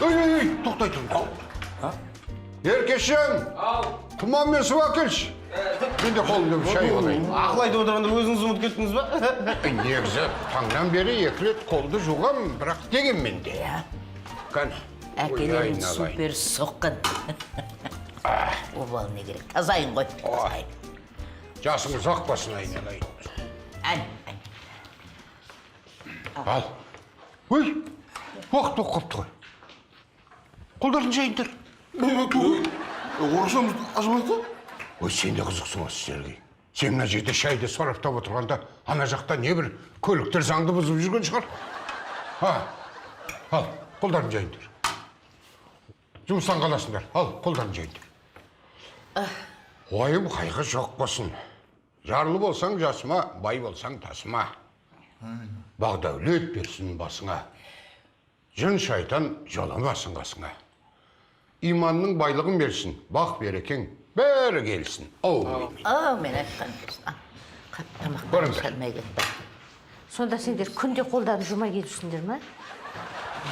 Ой, тоқтай тұр. Еркешен, тұман мен су әкелші. Мен де қолымда бір шай алайын. Ақыл айтып отырғанда өзіңіз ұмытып кеттіңіз ба? Негізі таңнан бері 2 рет қолды жуғам, бірақ дегенмен де. Кәне. Әкелерін супер соққан. Обал не керек, тазайын ғой. Жасыңыз ақпасын айналайын. Ал. Ой, уақыт боқ қапты ғой. Қолдарын жайындар. Орысамыз азаматты? Ой, сен де қызықсың осы Сергей. Сен мына жерде шайды сараптап отырғанда, ана жақта не бір көліктер заңды бұзып жүрген шығар. Ал, қолдарын жайындар. Жұмыстан қаласыңдар. Ал, қолдарын жайындар. Ойым қайғы жоқ болсын. Жарлы болсаң жасыма, бай болсаң тасыма. Бағдәулет берсін басыңа. Жын шайтан жоламасын қасыңа. Иманның байлығын берсін, бақ берекең, бәрі келсін. Мен айтқан болсын. Тамақтан шалмай кетті. Сонда сендер күнде қолдарын жумай келушсіңдер ма?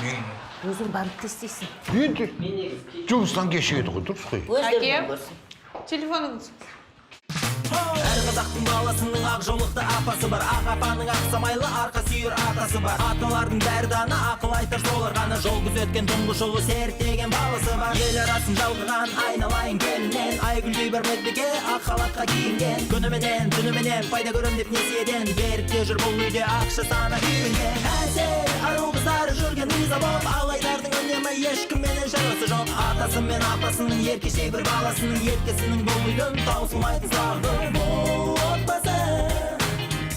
Мен... Өзің барып тестейсің. Енді жұмыстан кешеді ғой, дұрыс қой. Әкем, телефоныңыз. Әр қазақтың баласының ақ жолықты апасы бар. Ақ апаның ақ самайлы арқа сүйір атасы бар. Аталардың бәрі дана ақыл айтар солар ғана. Жол күзеткен тұңғыш ұлы серттеген баласы бар. Ел арасын жалғаған айналайын келінен. Айгүлдей бір медбике ақ халатқа киінген. Күніменен түніменен пайда көрем деп несиеден. Берікте жүр бұл үйде ақша сана күйінген. Әсел ару қыздары жүрген риза болып, алайдардың үнемі ешкімменен шарасы жоқ. Атасы мен апасының еркешей бір баласының еткесінің бұл үйдің таусылмайтын сұрағы. Бұл отбасы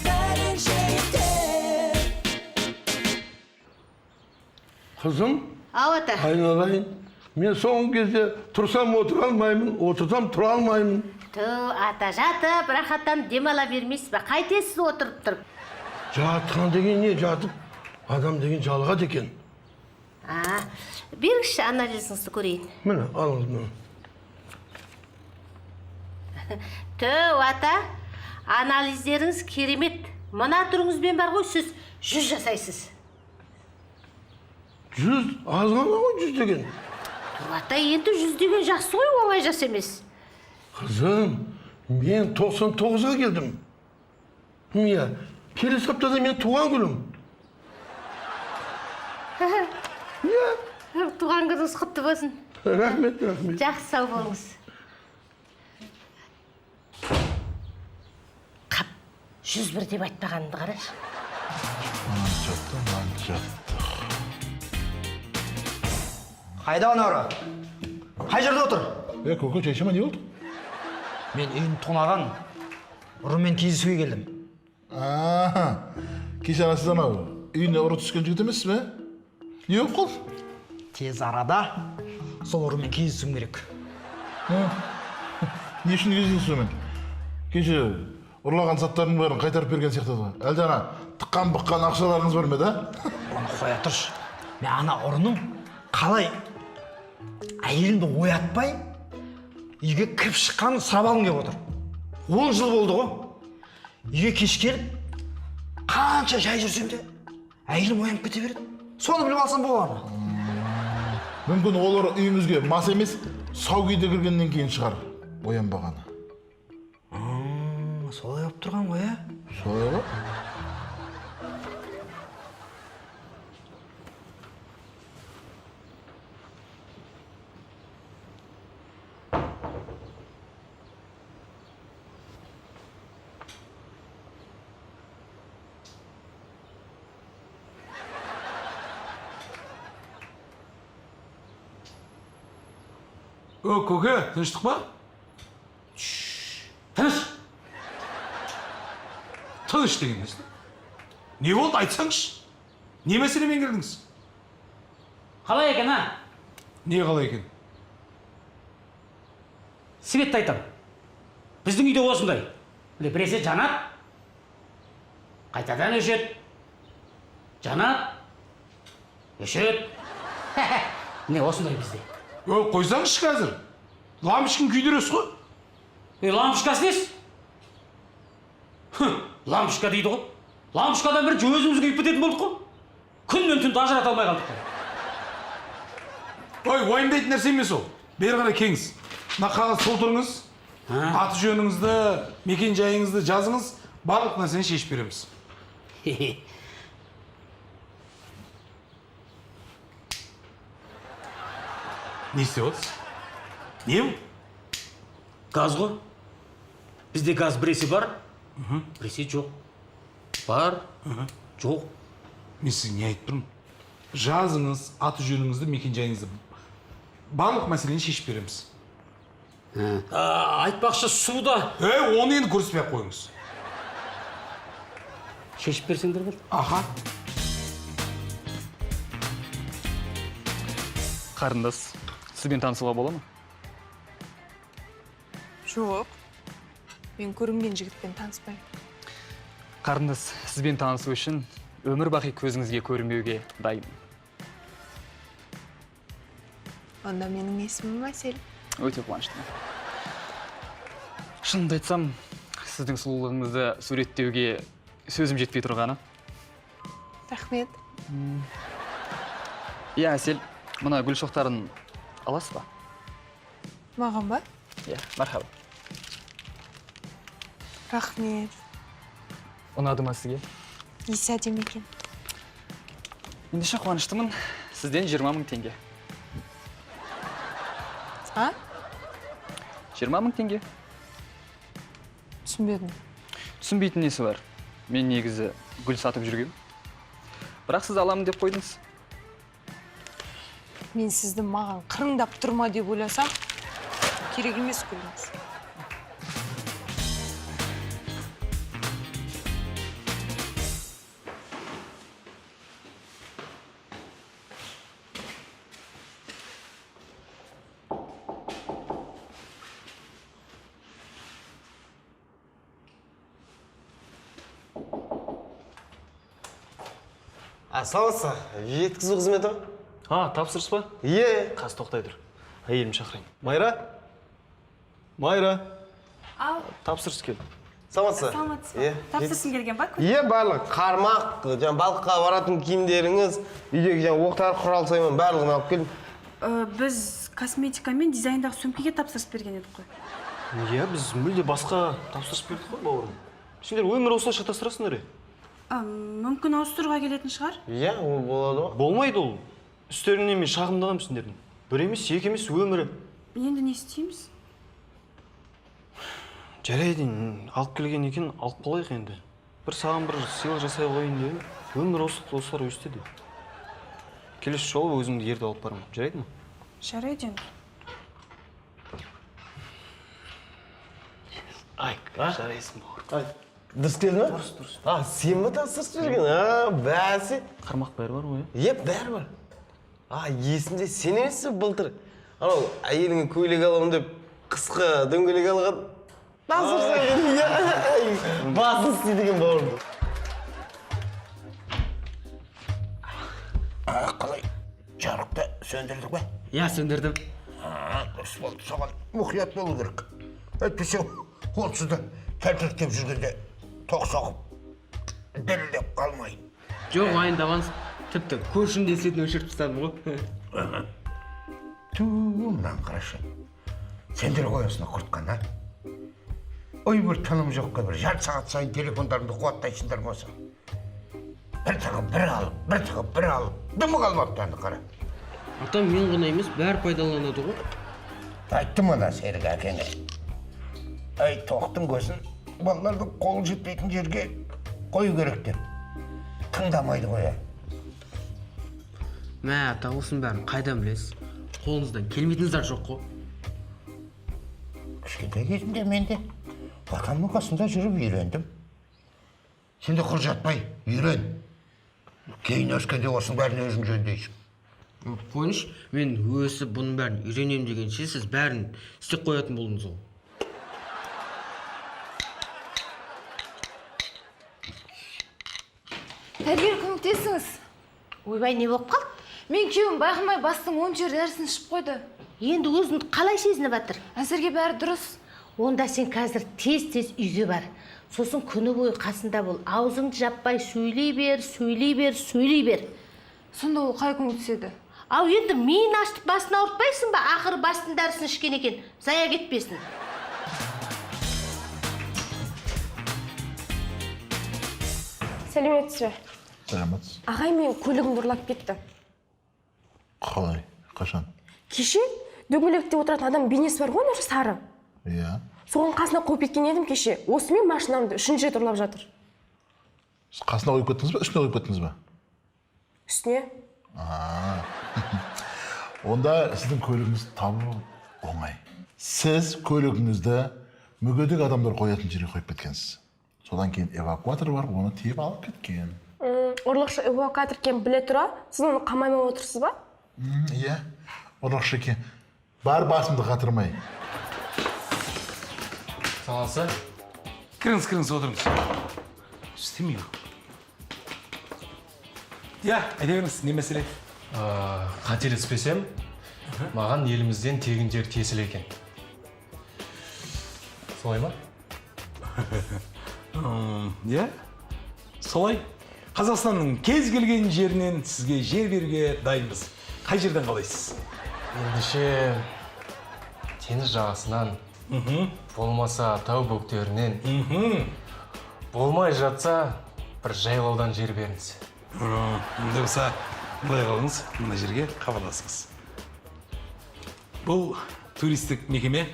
пәленшекте. Қызым, ата. айналайын. Мен соңғы кезде тұрсам отыра алмаймын, отырсам тұра алмаймын. Ата жатып, рахаттан демала бермейсіз ба? Қайтесіз отырып тұрып? Жатқан деген не жатып? Адам деген жалғат екен. Беріңізші анализіңізді көрейін. Міне, алыңыз мені. Ата, анализдеріңіз керемет. Мына түріңізбен бар ғой, сіз 100 жасайсыз. 100? Аз ғана ғой 100 деген. Ата, енді 100 деген жақсы ғой, оңай жас емес. Қызым, мен 99-ға келдім. Мия, келесі аптада мен туған күнім. Туған күніңіз құтты болсын. Рахмет, рахмет. Жақсы сау болыңыз. Қап, 101 деп айтпағанымды қарашы. Манчатты. Қайда анаура? Қай жерде отыр? Көке, жайшама не болды? Мен үйін тонаған, ұрымен кездесуге келдім. Кеше анасыз анау, үйіне ұры түскен жігіт емессіз бе? Не болып қол? Тез арада сол ұрымен кездесуім керек. Не үшін кездесумен? Кеше ұрлаған заттардың бәрін қайтарып берген сияқты ғой. Әлде ана тыққан-бұққан ақшаларыңыз бар ма да? Оны қоя тұршы. Мен ана ұрының қалай әйелімді оятпай үйге кіріп шыққанын сұрап алғым келіп отыр. 10 жыл болды ғой. Үйге кеш келіп, қанша жай жүрсем де әйелім оянып кете береді. Соны біліп алсам болады ма? Мүмкін олар үйімізге мас емес, сау күйде кіргеннен кейін шығар оянбағаны. Солай болып тұрған ғой, ә? Солай ғой. Көке, тыныштық па? Тыныш! Тыныш деген несі? Не болды, айтсаңшы? Не мәселемен келдіңіз? Қалай екен, а? Не қалай екен? Светті айтам. Біздің үйде осындай. Біресе жанат, қайтадан өшет. Жанат, өшет. Не осындай бізде. Қойсаңызшы қазір. Лампочканы күйдіресіз ғой. Лампочкасы несі? Лампочка дейді ғой. Лампочкадан бірінші өзімізге үйіп бітетін болдық қой. Күн мен түнді ажырата алмай қалдық қой. Уайымдайтын нәрсе емес ол. Бері қарай кеңіз. Мына қағаз толтырыңыз. Аты жөніңізді, мекен жайыңызды жазыңыз. Барлық нәрсені шешіп береміз. Не істеп отырсыз? Не бұл? Газ ғой. Бізде газ біресе бар, біресе жоқ. Бар, жоқ. Мен сізге не айтып тұрмын? Жазыңыз, аты жөніңізді, мекен жайыңызды. Барлық мәселені шешіп береміз. Айтпақшы суда. Оны енді көрсетпей-ақ қойыңыз. Шешіп берсеңдер бір. Аха. Қарындас, сізбен танысуға бола ма? Жоқ. Мен көрінген жігітпен таныспаймын. Қарындас, сізбен танысу үшін өмір бақи көзіңізге көрінбеуге дайын. Онда менің есімім Әсел. Өте қуаныштымын. Шынымды айтсам, сіздің сұлулығыңызды суреттеуге сөзім жетпей тұрғаны. Рахмет. Әсел, мына гүл шоқтарын аласыз ба? Маған ба? Мархаба. Рахмет. Ұнады ма сізге? Есі әдемі екен. Ендеше қуаныштымын. Сізден 20 000 теңге. 20 000 теңге. Түсінбедім. Түсінбейтін несі бар. Мен негізі гүл сатып жүргем. Бірақ сіз аламын деп қойдыңыз. Мен сізді маған қырыңдап тұрма деп ойласам, керек емес гүліңіз. Саламатсыз, жеткізу қызметі? Тапсырыс па? Қазір тоқтай тұр. Әйелім шақырайын. Майра. Ал. Тапсырыс кел. Саламатсыз. Тапсырсын келген ба? Барлық қармақ, балыққа баратын киімдеріңіз, үйдегі оқтар, құрал сайман барлығын алып келдім. Біз косметика мен дизайндағы сөмкеге тапсырыс берген едік қой. Біз мүлде басқа тапсырыс бердік қой, бауырым. Сендер өмір осылай шатастырасыңдар. Мүмкін ауыстыруға келетін шығар? Ол болады ғой. Болмайды ол. Үстеріңнен мен шағымдағам сендердің. Бір емес, екі емес өмірі. Енді не істейміз? Жарайды, алып келген екен, алып қалайық енді. Бір саған бір сыйлық жасай қойын деп. Өмір осылар өстеді. Келесі жолы өзіңді ертіп алып барамын. Жарайды ма? Жарайды енді. Жарайсың бауыр. Дұрыс келді ме? Дұрыс. Сен ме тапсырыс берген? Бәсе. Қармақ бәрі бар ғой? Бәрі бар. Есінде сен емессің былтыр. Анау әйеліңе көйлек аламын деп қысқы дөңгелек алған. Тапсырса басын істей деген бауырды. Қалай, жарықты сөндірдік бе? Сөндірдім. Дұрыс болды, соған мұқият болу керек. Әйтпесе қолсызды тәлтіріктеп жүргенде тоқ соғып, дірілдеп қалмайын. Жоқ, уайымдамаңыз. Тіпті көршімде естетін өшіріп тастадым ғой. Мынаны қарашы. Сендер қоясына құртқан, Ой, бір тыным жоққа бір жарты сағат сайын телефондарыңды қуаттайсыңдар ма осы? Бір тығып бір алып, бір тығып бір алып, дымы қалмапты әнді қара. Атам мен ғана емес, бәрі пайдаланады ғой. Айттым ана Серік әкеңе. Ай, тоқтың көзін балалардың қолы жетпейтін жерге қою керек деп. Тыңдамайды ғой. Ата, осының бәрін қайдан білесіз? Қолыңыздан келмейтін зат жоқ қой. Кішкентай кезімде мен де атамның қасында жүріп үйрендім. Сен де құр жатпай, үйрен. Кейін өскенде осының бәрін өзің жөндейсің. қойыңыз, мен өсіп бұның бәрін үйренемін дегенше сіз бәрін істеп қоятын болдыңыз ғой. Дәрігер, көмектесіңіз. Ойбай, не болып қалды? Мен күйеуім байқамай бастың 10 жер дәрісін ішіп қойды. Енді өзіңді қалай сезініп жатыр? Әзірге бәрі дұрыс. Онда сен қазір тез үйге бар. Сосын күні бойы қасында бол. Аузыңды жаппай сөйлей бер. Сонда ол қай күн түседі? Ау, енді миын ашып басын ауыртпайсың ба? Ақыры бастың дәрісін ішкен екен. Зая кетпесін. Сәлеметсіз бе? Сәлеметсіз. Ағай, мен көлігімді ұрлап кетті. Қалай? Қашан? Кеше дөңгелекте отыратын адам бейнесі бар ғой, сары. Иә. Соған қасына қойып кеткен едім кеше. Осымен машинамды 3-ші рет ұрлап жатыр. Сіз қасына қойып кеттіңіз ба, үстіне қойып кеттіңіз ба? Үстіне. Онда сіздің көлігіңіз табу оңай. Сіз көлігіңізді мүгедек адамдар қоятын жерге қойып кеткенсіз. Содан кейін эвакуатор бар, оны тиеп алып кеткен. Ұрлықшы эвакуатор екенін біле тұра, сіз оны қамаймай отырсыз ба? Иә, ұрлықшы екен. Бар басымды қатырмай. Саласы. Кіріңіз, отырыңыз. Істемеймін. Иә, айта беріңіз, не мәселе? Қателеспесем, маған елімізден тегін жер тиесілі екен. Солай ма? Иә, солай. Қазақстанның кез келген жерінен сізге жер беруге дайынбыз. Қай жерден қалайсыз? Ендеше теңіз жағасынан, болмаса тау бөктерінен, болмай жатса бір жайлаудан жер беріңіз. Онда болса, былай қалыңыз, мына жерге хабарласыңыз. Бұл туристік мекеме.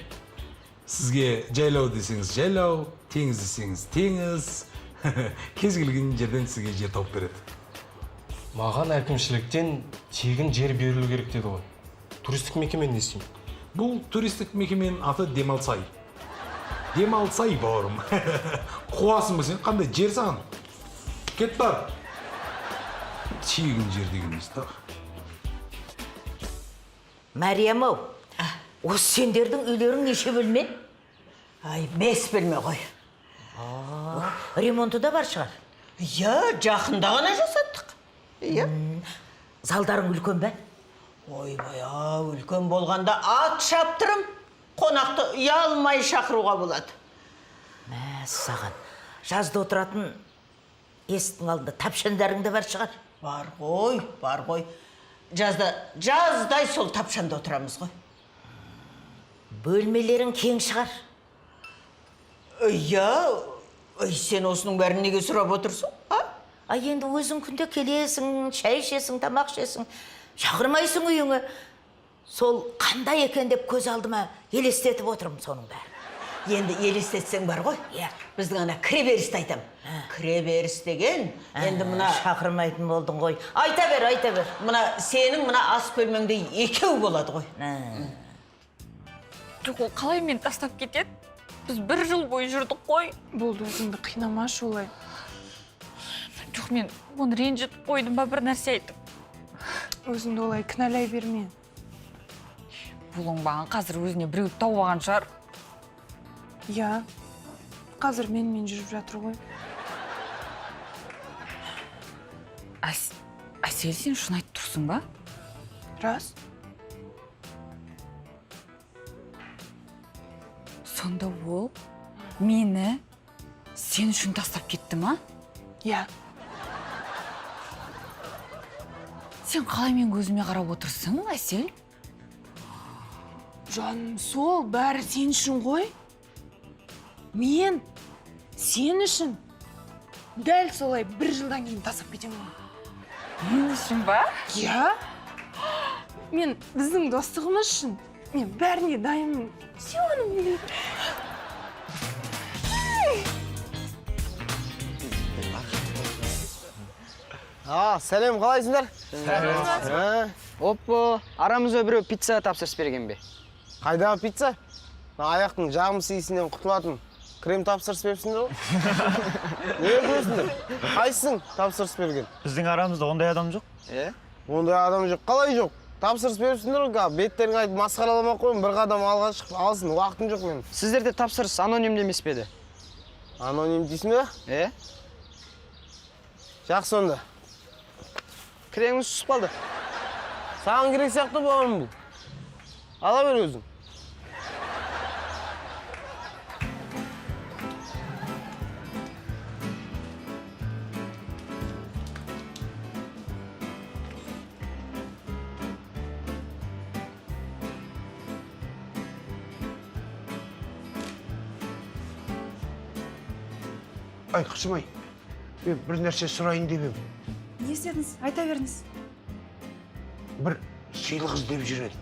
Сізге жайлау десеңіз жайлау, теңіз десеңіз теңіз. Кез келген жерден сізге жер тауып береді. Маған әкімшіліктен тегін жер берілу керек деді ғой. Туристік мекемен не істеймін? Бұл туристік мекеменің аты Демалсай. Демалсай, бауырым. Қуасың ба сен? Қандай жер саған? Кет бар. Тегін жер дегеніміз та. Мәриям-ау, осы сендердің үйлерің неше бөлме? Ай, 5 бөлме ғой. Ремонты да бар шығар? Иә, жақында ғана жасаттық. Иә. Залдарың үлкен бе? Ойбай, үлкен болғанда ат шаптырым, қонақты ұялмай шақыруға болады. Саған, жазда отыратын есіктің алдында тапшандарың да бар шығар? Бар ғой. Жаздай сол тапшанда отырамыз ғой. Бөлмелерің кең шығар? Иә, сен осының бәрін неге сұрап отырсың? Енді өзің күнде келесің, шай ішесің, тамақ ішесің, шақырмайсың үйіңе. Сол қандай екен деп көз алдыма елестетіп отырмын соның бәрі. Енді елестетсең бар ғой? Біздің ана кіреберісті айтам. Кіреберіс деген, енді мұна... Шақырмайтын болдың ғой. Айта бер. Мұна сенің мұна ас бөлмеңде екеу болады ғой. Жоқ, ол қалай мен тастап кетеді? Біз 1 жыл бойы жүрдік қой. Болды, өзіңді қинамашы олай. Жоқ, мен оны ренжітіп қойдым ба бір нәрсе айтып. Өзіңді олай кінәлай берме. Бұл оңбаған қазір өзіне біреу тауып алған шығар. Иә, қазір мен жүріп жатыр ғой. Әсел, сен шын айтып тұрсың ба? Рас. Сонда ол мені сен үшін тастап кетті ма? Иә. Сен қалай мен көзіме қарап отырсың, Әсел? Жаным, сол бәрі сен үшін ғой. Мен сен үшін дәл солай 1 жылдан кейін тастап кетемін. Мен үшін ба? Иә. Мен біздің достығымыз үшін мен бәріне дайынмын. Сен оны біле. Сәлем, қалайсыңдар? Оппо, арамызда біреу пицца тапсырыс берген бе? Қайдағы пицца? Аяқтың жағымсыз иісінен құтылатын крем тапсырыс беріпсіңдер ғой? Не көресіңдер? Қайсың тапсырыс берген? Біздің арамызда ондай адам жоқ. Ондай адам жоқ. Қалай жоқ? тапсырыс беріпсіңдер ғой, беттерін айтып масқараламай қойын, бір қадам алға шығып алсын, уақытым жоқ менің. Сіздерде тапсырыс анонимді емес пе еді? Аноним дейсің бе? Жақсы онда. Кіреңіз түсіп қалды. Саған керек сияқты болған бұл. Ала бер өзің. Ай, қысым-ай, мен бір нәрсе сұрайын деп ем. Не істедіңіз? Айта беріңіз. Бір сыйлық іздеп жүреді.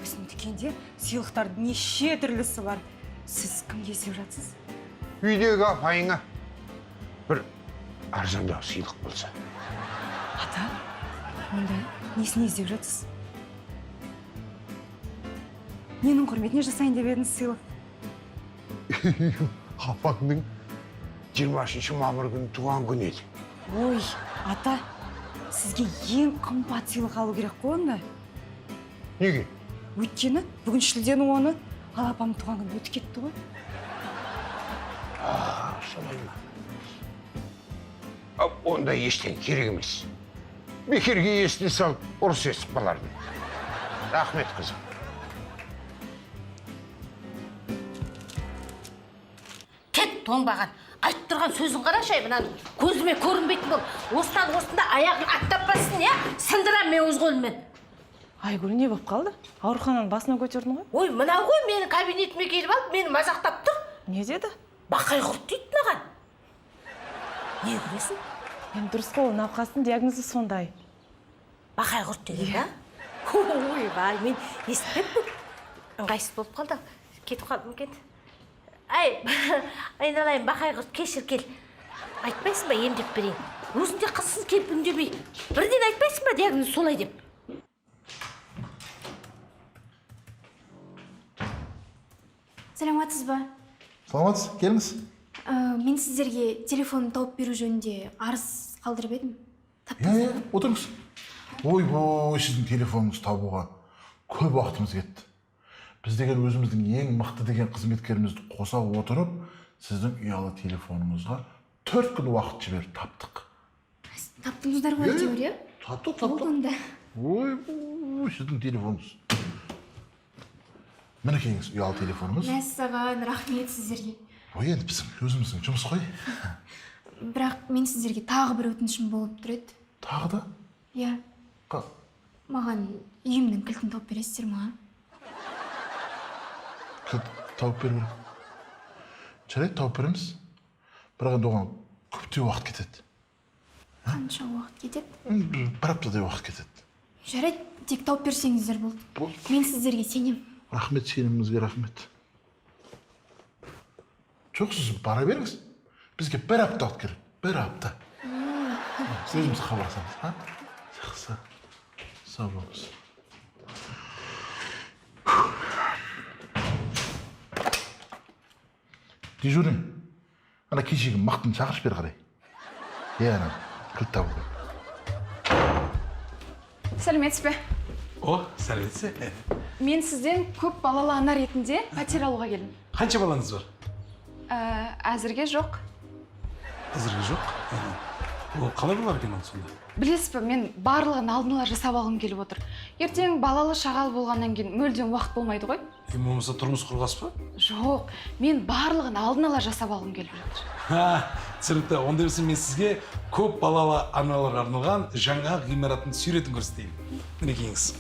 Біздің дүкенде сыйлықтардың неше түрлісі бар. Сіз кімге іздеп жатсыз? Үйдегі апайыңа бір арзандау сыйлық болса. Ата, онда несіне іздеп жатсыз? Ненің құрметіне жасайын деп едіңіз сыйлық? Апаңның 20 мамыр күні туған күн еді. Ой, ата, сізге ең қымбат сыйлық алу керек қой онда. Неге? Өйткені бүгін шілденің 10-ы, ал апам туған күні өтіп кетті ғой. Солай ма? Онда ештен керек емес. Бекерге есіне салып, ұрыс есіп қалардың. Рахмет, қызым. Кет, тоңбаған. Айтып тұрған сөзін қарашы, мынаны көзіме көрінбейтін бол. Осыдан осында аяғын аттап бассын, я? Сындырам мен өз қолыммен. Айгүл, не болып қалды? Аурухананың басына көтердің ғой? Ой, мынау ғой менің кабинетіме келіп алып, мені мазақтап тұр. Не деді? Бақай құрт дейді маған. Не көресің? Мен дұрыс қол, науқастың диагнозы сондай. Бақай құрт деген, да? Ой, бай, мен естіпеппін. Ыңғайсыз болып қалды. Кетіп қалдым, кет. Ай, айналайын, бақай құрт, кешір кел. Айтпайсың ба, емдеп берейін. Өзінде қызсыз келіп үндемей. Бірден айтпайсың ба, диагноз солай деп. Саламатсыз ба? Саламатсыз, келіңіз. Мен сіздерге телефон тауып беру жөнінде арыз қалдырып едім. Отырыңыз. Ой, сіздің телефоныңызды табуға көп уақытымыз кетті. Біз деген өзіміздің ең мықты деген қызметкерімізді қоса отырып, сіздің ұялы телефоныңызға 4 күн уақыт жіберіп таптық. Таптыңыздар ғой әйтеуір, иә? Таптық. Онда. Ой, сіздің телефоныңыз. Мінекейіңіз ұялы телефоныңыз. Мәссаған, рахмет сіздерге. Ой, енді біздің өзіміздің жұмыс қой. Бірақ мен сіздерге тағы бір өтінішім болып тұр еді. Тағы да? Иә. Маған үйімнің кілтін тауып бересіздер ма? Кілт тауып беру. Жарайды, тауып береміз. Бірақ енді оған көптеу уақыт кетеді. Қанша уақыт кетеді? Бір аптадай уақыт кетеді. Жарайды, тек тауып берсеңіздер болды. Мен сіздерге сенем. Рахмет, сеніміңізге рахмет. Жоқ, сіз бара беріңіз. Бізге бір апта уақыт керек. Бір апта. Сіз өзіміз хабарласамыз. Жақсы. Сау болыңыз. Дежурный, ана кешегі мақтын шақырып бер қарай. Ана, кілт табу керек. Сәлеметсіз бе? О, сәлеметсіз. Мен сізден көп балалы ана ретінде пәтер алуға келдім. Қанша балаңыз бар? Әзірге жоқ. Әзірге жоқ? Ол қалай болар екен ол сонда? Білесіз бе, мен барлығын алдын ала жасап алғым келіп отыр. Ертең балалы шағал болғаннан кейін мүлдем уақыт болмайды ғой? Болмаса тұрмыс құрғас па? Жоқ, мен барлығын алдын ала жасап алғым келіп жатыр. Түсінікті. Онда берсем мен сізге көп балалы аналарға арналған жаңа ғимараттың суретін көрсетейін. Мінекейіңіз.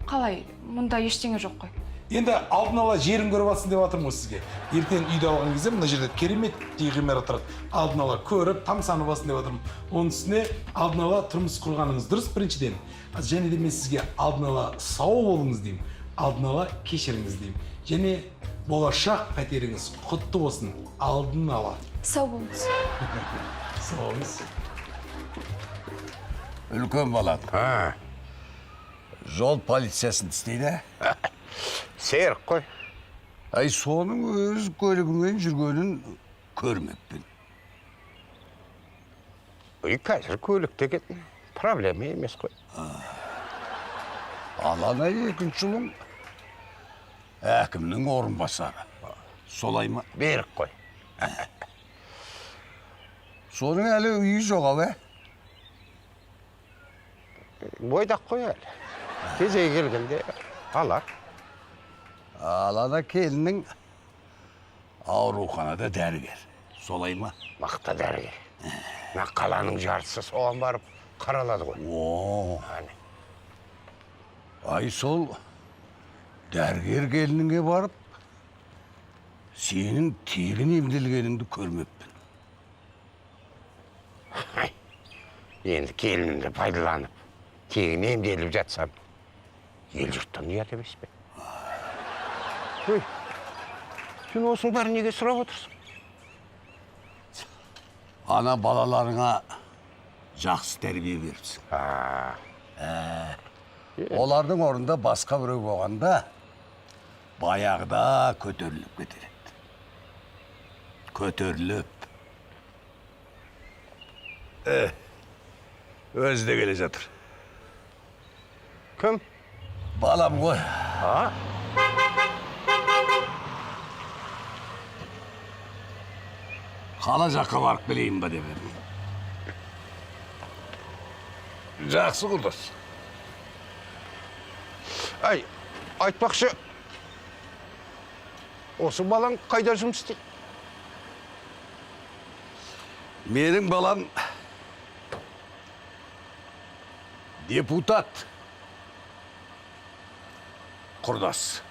Қалай? Мұнда ештеңе жоқ қой. Енді алдын ала жерін көріп алсын деп жатырмын сізге. Ертең үйді алған кезде мына жерде керемет ғимарат тұрады. Алдын ала көріп, тамсанып алсын деп жатырмын. Оның үстіне алдын ала тұрмыс құрғаныңыз дұрыс біріншіден. Және де мен сізге алдын ала сау болыңыз деймін. Алдын ала кешіріңіз деймін. Және болашақ пәтеріңіз құтты болсын. Алдын ала. Сау болыңыз. Сау болыңыз. Үлкен балам. Жол полициясын істейді. Серік қой. Ай, соның өз көлігімен жүргенін көрмеппін. Қазір көлікте кеттім. проблема емес қой. Ал ана екінші ұлың әкімнің орынбасары. Солай ма? Берік қой. Соның әлі үйі жоқ ау, Бойдақ қой әлі. Кезегі келгенде алар. Ал ана келінің ауруханада дәрігер. Солай ма? Мақта дәрігер. Қаланың жартысы соған барып қаралады ғой. О. Ай сол дәрігер келініңе барып, сенің тегін емделгеніңді көрмеппін. Енді келінімді пайдаланып, тегін емделіп жатсам, ел жұрттан ұят емес пе? Ой, сен осының бәрін неге сұрап отырсың? Ана балаларыңа жақсы тәрбие беріпсің. Олардың орында басқа біреу болғанда, баяғыда көтеріліп кетереді. Көтеріліп. Өзі де келе жатыр. Кім? Балам ғой. Қала жаққа барып келейін ба деп едім. Жақсы құрдас. Ай, айтпақшы, осы балаң қайда жұмыс істейді? Менің балам депутат. Құрдас.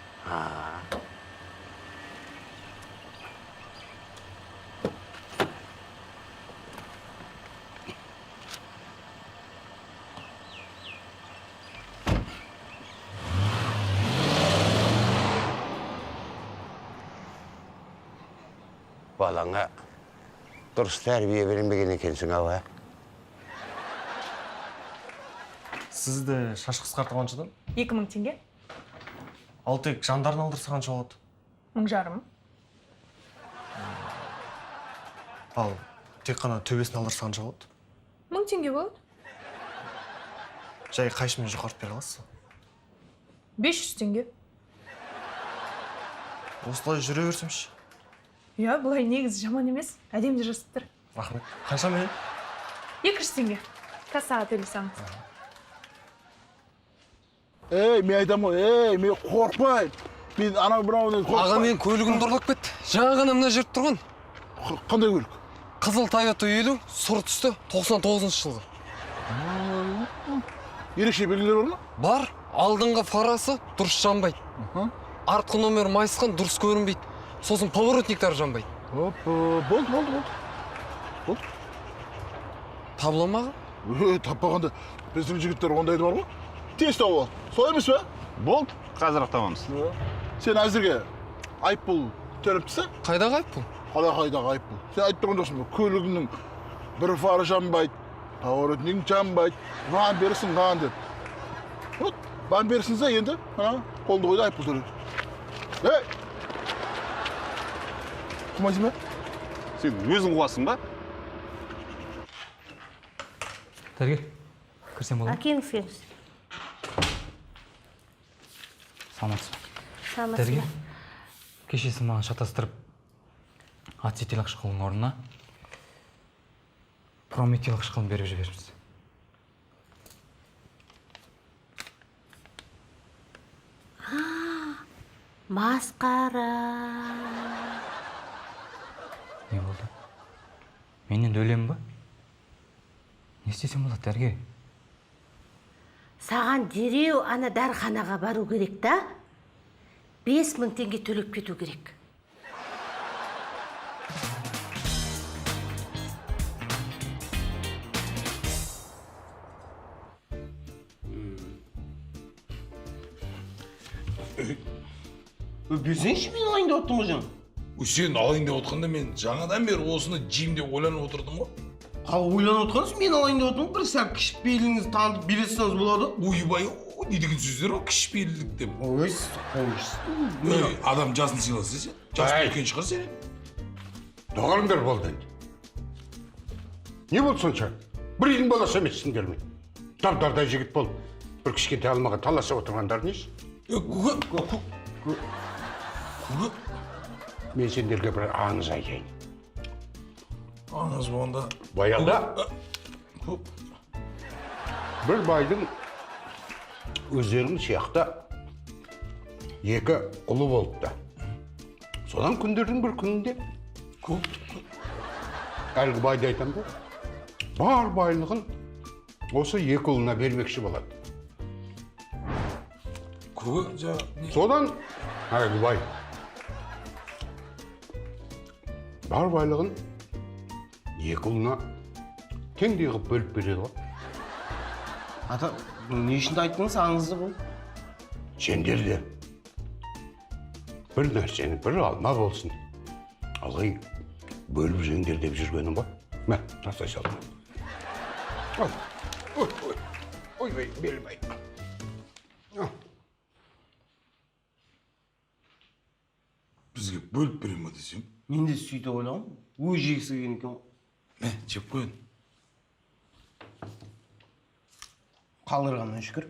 Балаңа дұрыс тәрбие берілмеген екенсің ау, Сізді шаш қысқартып 2000 теңге. Ал тек жандарын алдырса қанша болады? 1500. Ал тек қана төбесін алдырса қанша болады? 1000 теңге болады. Жай қайшымен жұқартып бере аласыз? 500 теңге. Осылай жүре берсемші. Иә, бұлай негізі жаман емес. Әдемі жасап тұр. Рахмет. Қанша мен? 200 теңге. Кассаға төлесеңіз. Мен айтам ғой, мен қорқпайм. Мен анау бірауынан қорқпайм. Аға, мен көлігімді ұрлап кетті. Жаңа ғана мына жерде тұрған. Қандай көлік? Қызыл Toyota 50, сұр түсті, 99 жылғы. Ерекше белгілер бар ма? Бар. Алдыңғы фарасы дұрыс жанбайды. Артқы номер майысқан дұрыс көрінбейді. Сосын поворотниктар жанбайды. Болды. Табыла ма? Таппағанда біздің жігіттер ондайды бар ма? Тез тауып ал. Солай емес пе? Болды, қазір табамыз. Сен әзірге айыппұл төлепсің? Қайдағы айыппұл? Қайдағы айыппұл? Сен айтып тұрған жоқсың ба? Көлігіңнің бір фары жанбайды, поворотник жанбайды, бан берсін ған деп. Вот, бан берсінсе енді, қолды қойды айыппұл төледі. Қумайсың ба? Сен өзің қуасың ба? Дәрігер, кірсем болады ма? Әкеңіз келіңіз. Саламатсыз. Дәрігер, кеше сіз маған шатастырып, ацетил қышқылының орнына прометил қышқылын беріп жіберіпсіз. Масқара. Не болды? Мен енді өлем ба? Не істесем болады, дәрігер? Саған дереу ана дәріханаға бару керек та, 5000 теңге төлеп кету керек. Берсеңші, мен алайын деп отырмын жаңа. Сен алайын деп отырғанда мен жаңадан бері осыны жеймін деп ойланып отырдым ғой. Қалай ойланып отырғансыз, мен алайын деп отырмын. Бір сәл кішіпейіліңізді танытып бересіңіз болады. Ойбай, не деген сөздер ғой, кішіпейілдік деп. Ой, қойшы. Адам жасын сыйласа сен, жасын үлкен шығар сен. Доғарыңдар болды енді. Не болды сонша? Бір үйдің баласы емессіңдер ме? Дар-дардай жігіт бол. Бір кішкентай алмаға таласа отырғандар несі? Мен сендерге бір аңыз айтайын. Аңыз болғанда... Баяғыда бір байдың өздерің сияқты екі ұлы болыпты. Содан күндердің бір күнінде әлгі байды айтам да, бар байлығын осы екі ұлына бермекші болады. Содан әлгі бай бар байлығын екі ұлына теңдей қылып бөліп береді ғой. Ата, не үшін айттыңыз аңызды бұл? Сендер де бір нәрсені, бір алма болсын. Алғай, бөліп жеңдер деп жүргенім ба? Мә, настай салдым. Ой, белбай. Бізге бөліп бере ма десем? Мен де сөйтіп ойлағам. Өй жегісі келген екен. Мә, жеп қойын. Қалдырғаннан шүкір.